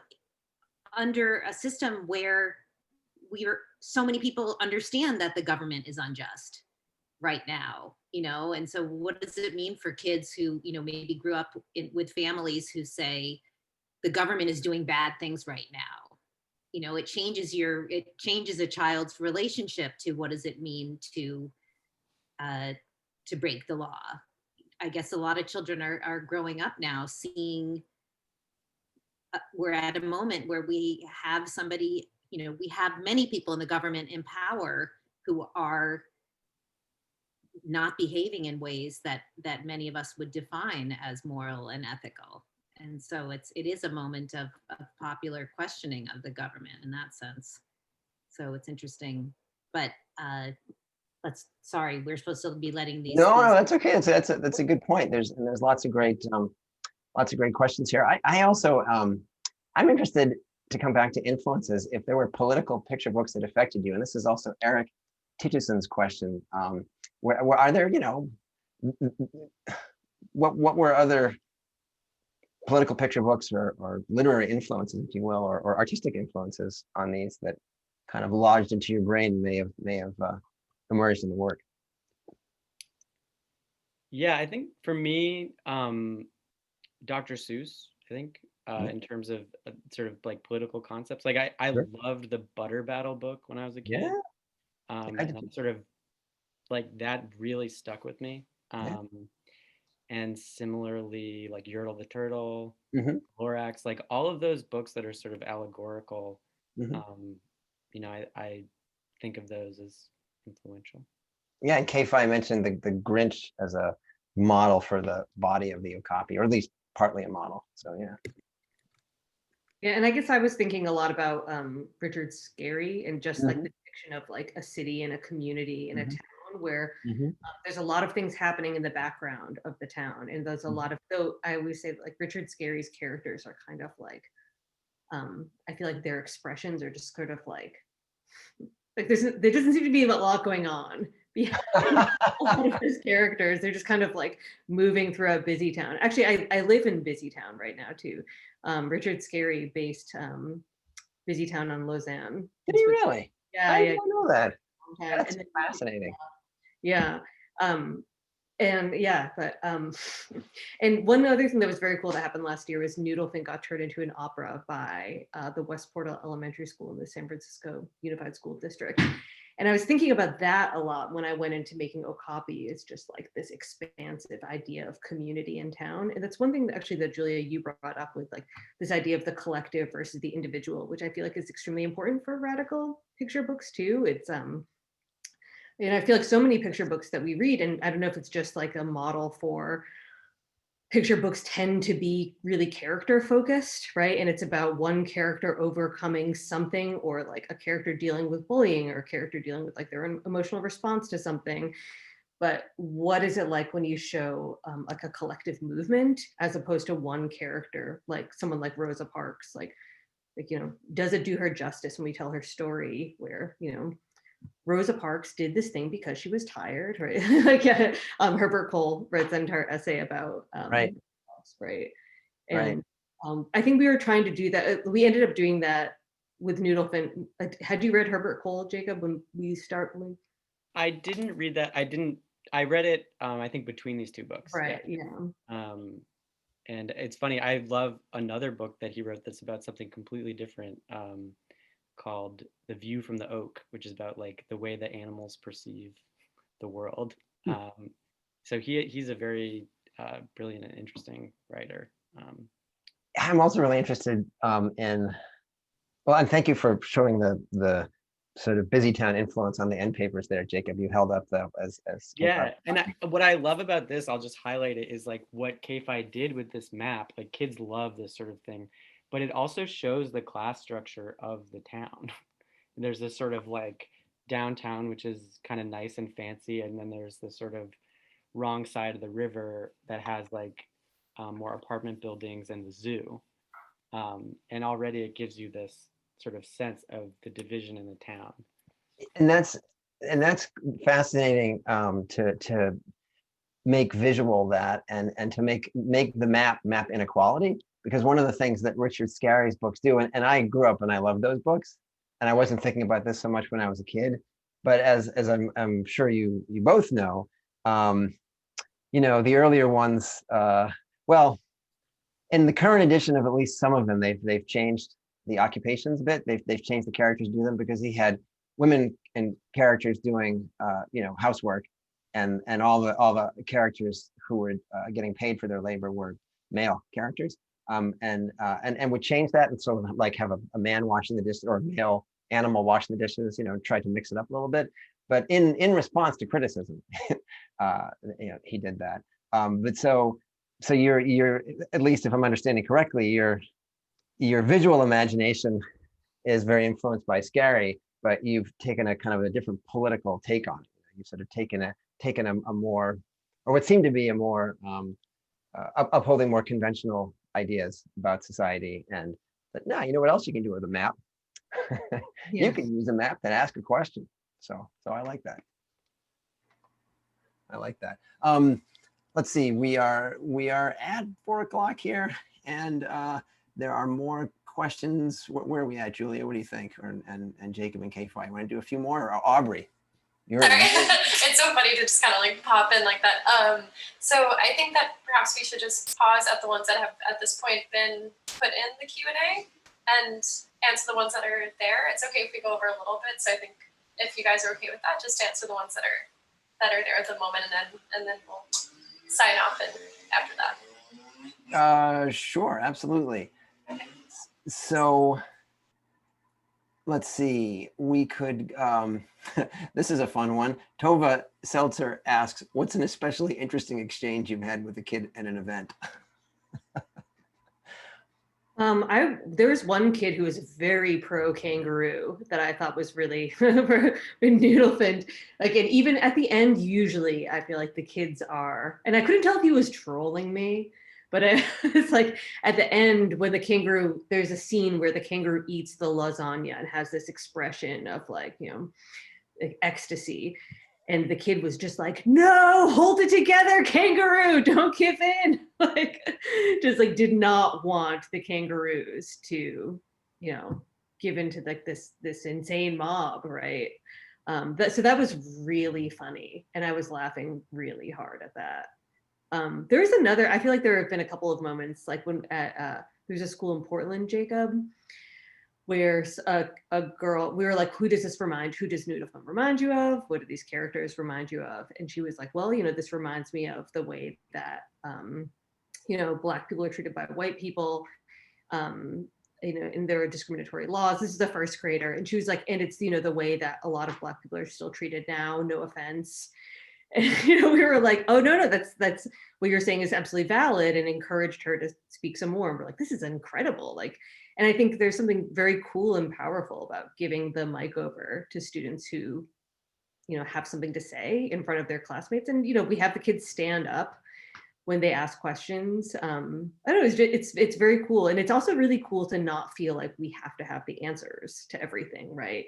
under a system where so many people understand that the government is unjust right now, and so what does it mean for kids who, maybe grew up with families who say the government is doing bad things right now? It changes a child's relationship to what does it mean to break the law. I guess a lot of children are growing up now seeing we're at a moment where we have somebody, we have many people in the government in power who are not behaving in ways that many of us would define as moral and ethical. And so it is a moment of popular questioning of the government in that sense. So it's interesting, but sorry, we're supposed to be letting these. No, that's okay. That's a good point. There's lots of great questions here. I also I'm interested to come back to influences. If there were political picture books that affected you, and this is also Eric Titcheson's question. Where are there, what were other political picture books or literary influences, if you will, or artistic influences on these that kind of lodged into your brain, may have emerged in the work? Yeah, I think for me, Dr. Seuss, I think, in terms of sort of like political concepts. Like I Sure. loved the Butter Battle book when I was a kid. Yeah. And I'm sort of like that really stuck with me. And similarly, like Yertle the Turtle, Lorax, like all of those books that are sort of allegorical, I think of those as influential. Yeah, and K-Fai mentioned the Grinch as a model for the body of the Okapi, or at least partly a model. So yeah. Yeah, and I guess I was thinking a lot about Richard Scarry and just like the fiction of like a city and a community and a town where there's a lot of things happening in the background of the town, and there's a lot of, though I always say like Richard Scarry's characters are kind of like, I feel like their expressions are just sort of like there doesn't seem to be a lot going on behind a lot of his characters. They're just kind of like moving through a busy town. Actually, I live in busy town right now too. Richard Scarry based busy town on Lausanne. Did he really? Yeah, I yeah. didn't know that. That's fascinating. Yeah. And yeah, but and one other thing that was very cool that happened last year was Noodlephant got turned into an opera by the West Portal Elementary School in the San Francisco Unified School District. And I was thinking about that a lot when I went into making Okapi. It's just like this expansive idea of community in town. And that's one thing that actually that Julia, you brought up with like this idea of the collective versus the individual, which I feel like is extremely important for radical picture books too. It's and I feel like so many picture books that we read, and I don't know if it's just like a model for picture books tend to be really character focused, right? And it's about one character overcoming something, or like a character dealing with bullying, or a character dealing with like their emotional response to something. But what is it like when you show like a collective movement as opposed to one character, like someone like Rosa Parks, like, you know, does it do her justice when we tell her story where, you know, Rosa Parks did this thing because she was tired, right? Like Herbert Cole writes an entire essay about Right. Right. Right. And I think we were trying to do that. We ended up doing that with Noodlephant. Had you read Herbert Cole, Jacob, when we start? I didn't read that. I read it, I think between these two books. Right, yeah. And it's funny, I love another book that he wrote that's about something completely different, called The View from the Oak, which is about like the way that animals perceive the world. So he's a very brilliant and interesting writer. I'm also really interested in, well, and thank you for showing the sort of busy town influence on the end papers there, Jacob. You held up the as yeah, and what I love about this, I'll just highlight it, is like what K-Fai did with this map. Like kids love this sort of thing, but it also shows the class structure of the town. There's this sort of like downtown, which is kind of nice and fancy, and then there's this sort of wrong side of the river that has like more apartment buildings and the zoo. And already it gives you this sort of sense of the division in the town. And that's fascinating to make visual that and to make the map inequality, because one of the things that Richard Scarry's books do, and I grew up and I loved those books, and I wasn't thinking about this so much when I was a kid, but as I'm sure you both know, you know, the earlier ones, well, in the current edition of at least some of them, they've changed the occupations a bit. They've changed the characters to do them, because he had women and characters doing you know, housework, and all the characters who were getting paid for their labor were male characters, and would change that, and so like have a man washing the dishes, or a male animal washing the dishes, you know, tried to mix it up a little bit, but in response to criticism, you know, he did that. But so you're, at least if I'm understanding correctly, your visual imagination is very influenced by Scarry, but you've taken a kind of a different political take on it. You've sort of taken a more, or what seemed to be a more upholding more conventional ideas about society. And but no, you know what else you can do with a map? Yeah. You can use a map and ask a question. So I like that. I like that. Let's see, we are at 4 o'clock here, and there are more questions. Where are we at, Julia? What do you think? And Jacob and K-Fai, you want to do a few more? Or Aubrey? Sorry, it's so funny to just kind of like pop in like that. So I think that perhaps we should just pause at the ones that have at this point been put in the Q&A and answer the ones that are there. It's okay if we go over a little bit. So I think if you guys are okay with that, just answer the ones that are there at the moment, and then we'll sign off and after that. Sure, absolutely. So let's see, we could, this is a fun one. Tova Seltzer asks, what's an especially interesting exchange you've had with a kid at an event? There was one kid who was very pro kangaroo that I thought was really Noodlephant. Like, and even at the end, usually I feel like the kids are, and I couldn't tell if he was trolling me, but it's like at the end when the kangaroo, there's a scene where the kangaroo eats the lasagna and has this expression of like, you know, like ecstasy. And the kid was just like, no, hold it together, kangaroo, don't give in. Like, just like did not want the kangaroos to, you know, give into like this insane mob, right? So that was really funny, and I was laughing really hard at that. There's another, I feel like there have been a couple of moments, like when at there's a school in Portland, Jacob, where a girl, we were like, who does this remind, who does Noodlephant remind you of? What do these characters remind you of? And she was like, well, you know, this reminds me of the way that, you know, Black people are treated by white people, you know, and there are discriminatory laws. This is the first grader. And she was like, and it's, you know, the way that a lot of Black people are still treated now, no offense. And, you know, we were like, oh, no, that's what you're saying is absolutely valid, and encouraged her to speak some more. And we're like, this is incredible. Like, and I think there's something very cool and powerful about giving the mic over to students who, you know, have something to say in front of their classmates. And, you know, we have the kids stand up when they ask questions. I don't know, it's very cool. And it's also really cool to not feel like we have to have the answers to everything, right?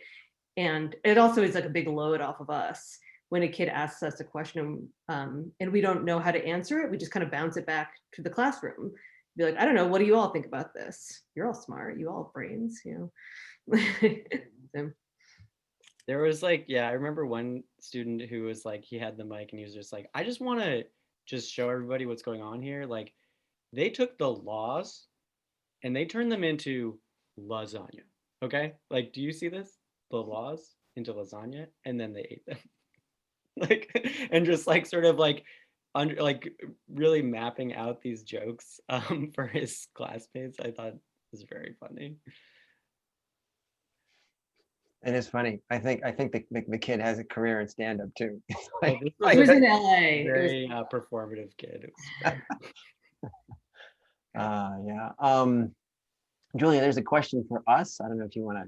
And it also is like a big load off of us when a kid asks us a question and we don't know how to answer it. We just kind of bounce it back to the classroom. Be like, I don't know, what do you all think about this? You're all smart, you all have brains, you know. So. There was like, yeah, I remember one student who was like, he had the mic and he was just like, I just want to just show everybody what's going on here. Like, they took the laws and they turned them into lasagna. Okay, like, do you see this? The laws into lasagna, and then they ate them. Like, and just like sort of like under, like really mapping out these jokes for his classmates. I thought was very funny. It is funny. I think the kid has a career in stand-up too. Like, it was in LA. Very performative kid. Yeah. Julia, there's a question for us. I don't know if you want to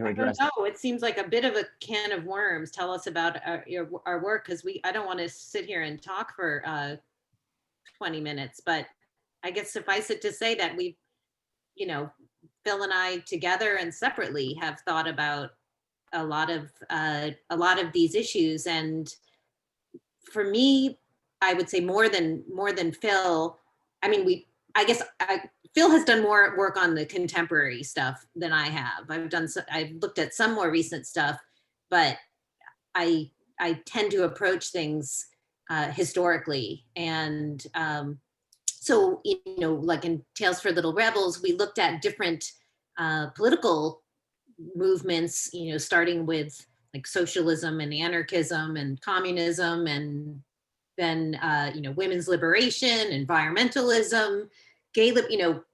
address. No, it seems like a bit of a can of worms. Tell us about our work, because I don't want to sit here and talk for 20 minutes, but I guess suffice it to say that we've, you know, Phil and I together and separately have thought about a lot of these issues. And for me, I would say more than Phil. I mean, Phil has done more work on the contemporary stuff than I have. I've looked at some more recent stuff, but I tend to approach things historically. And so, you know, like in Tales for Little Rebels, we looked at different political movements, you know, starting with like socialism and anarchism and communism, and then, you know, women's liberation, environmentalism, gay, you know,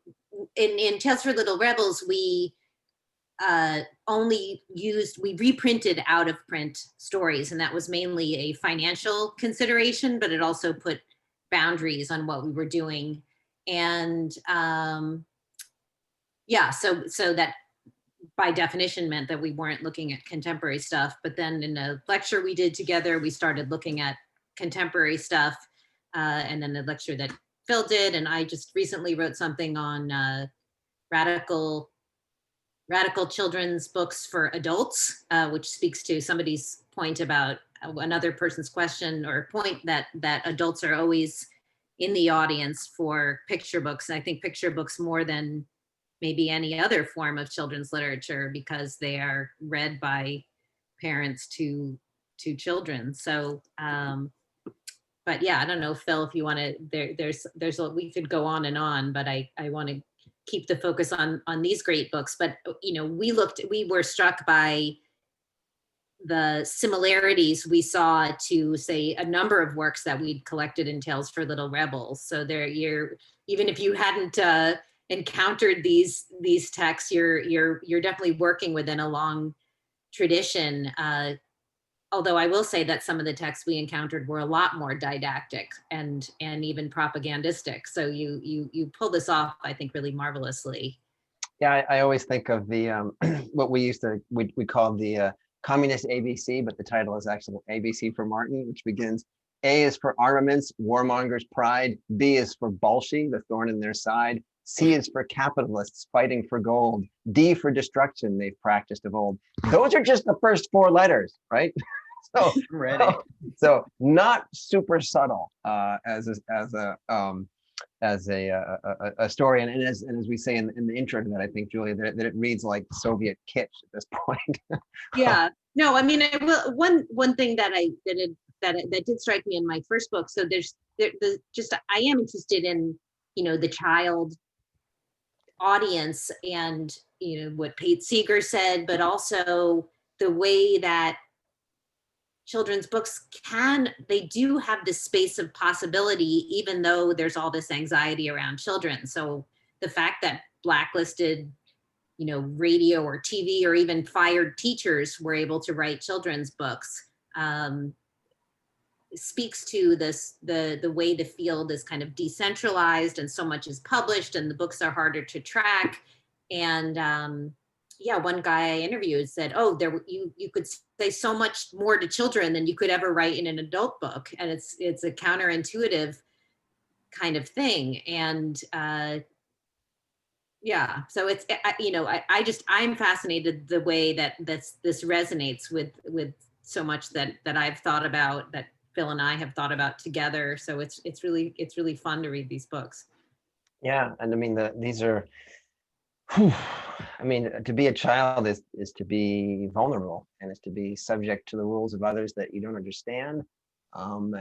in Tales for Little Rebels, we we reprinted out of print stories, and that was mainly a financial consideration, but it also put boundaries on what we were doing. And yeah, so that by definition meant that we weren't looking at contemporary stuff. But then in a lecture we did together, we started looking at contemporary stuff, and then the lecture that Phil did, and I just recently wrote something on radical children's books for adults, which speaks to somebody's point about another person's question or point that adults are always in the audience for picture books. And I think picture books more than maybe any other form of children's literature, because they are read by parents to children. So, but yeah, I don't know, Phil, if you want to, we could go on and on, but I want to keep the focus on these great books. But, you know, we were struck by the similarities we saw to, say, a number of works that we'd collected in Tales for Little Rebels. So even if you hadn't encountered these texts, you're definitely working within a long tradition. Although I will say that some of the texts we encountered were a lot more didactic and even propagandistic. So you pull this off, I think, really marvelously. Yeah, I always think of the what we call the communist ABC, but the title is actually ABC for Martin, which begins: A is for armaments, warmongers' pride. B is for Bolshoi, the thorn in their side. C is for capitalists fighting for gold. D for destruction, they've practiced of old. Those are just the first four letters, right? So not super subtle as a story, and as we say in the intro to that, I think, Julia, that it reads like Soviet kitsch at this point. Yeah, No, I mean, I will. One thing that that did strike me in my first book. So just I am interested in, the child audience, and what Seeger said, but also the way that children's books they do have this space of possibility, even though there's all this anxiety around children. So the fact that blacklisted, radio or TV or even fired teachers were able to write children's books, speaks to the way the field is kind of decentralized, and so much is published and the books are harder to track. And one guy I interviewed said, oh, you could say so much more to children than you could ever write in an adult book. And it's a counterintuitive kind of thing. And so it's, I'm fascinated the way that this resonates with so much that I've thought about, that Phil and I have thought about together. So it's really fun to read these books. Yeah, and I mean these are, I mean, to be a child is to be vulnerable, and is to be subject to the rules of others that you don't understand, and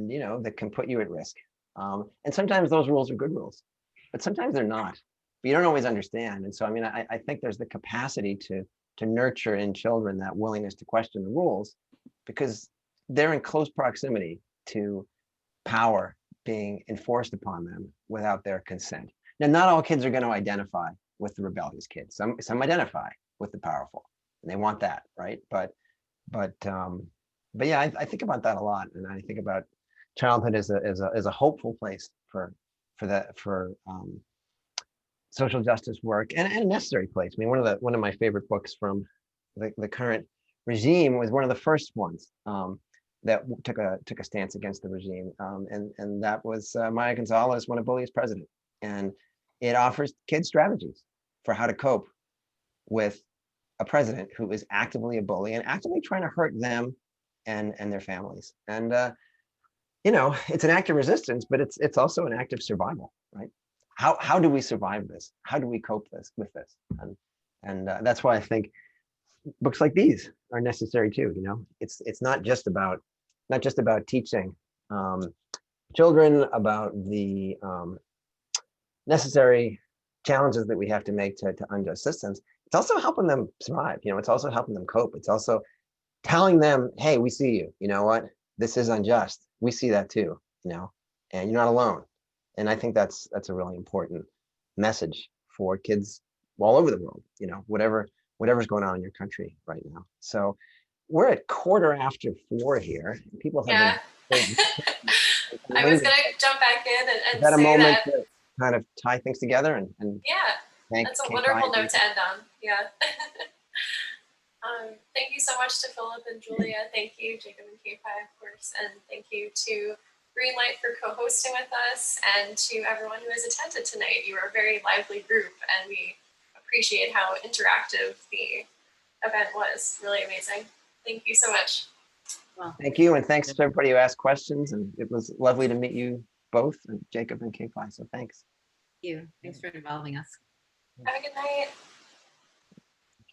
that can put you at risk. And sometimes those rules are good rules, but sometimes they're not. But you don't always understand. And so, I mean, I think there's the capacity to nurture in children that willingness to question the rules, because they're in close proximity to power being enforced upon them without their consent. Now, not all kids are going to identify with the rebellious kids. Some identify with the powerful, and they want that, right? But yeah, I think about that a lot, and I think about childhood as a hopeful place for social justice work, and a necessary place. I mean, one of my favorite books from the current regime was one of the first ones that took a stance against the regime, and that was Maya Gonzalez, When a Bully is President, and it offers kids strategies for how to cope with a president who is actively a bully and actively trying to hurt them and their families. And it's an act of resistance, but it's also an act of survival, right? How do we survive this? How do we cope with this? And that's why I think books like these are necessary too. It's not just about teaching children about the necessary challenges that we have to make to unjust systems. It's also helping them survive. It's also helping them cope. It's also telling them, hey, we see you. You know what? This is unjust. We see that too. And you're not alone. And I think that's a really important message for kids all over the world. Whatever's going on in your country right now. So we're at 4:15 here. People have been. I was gonna jump back in and is that a say moment that, to kind of tie things together and that's a wonderful note to end on. Yeah. Thank you so much to Philip and Julia. Thank you, Jacob and K-Fai, of course, and thank you to Greenlight for co-hosting with us, and to everyone who has attended tonight. You are a very lively group, and we appreciate how interactive the event was. Really amazing. Thank you so much. Well, thank you, and thanks to everybody who asked questions, and it was lovely to meet you both, Jacob and K-Fai, so thanks. Thank you. Thanks for involving us. Have a good night.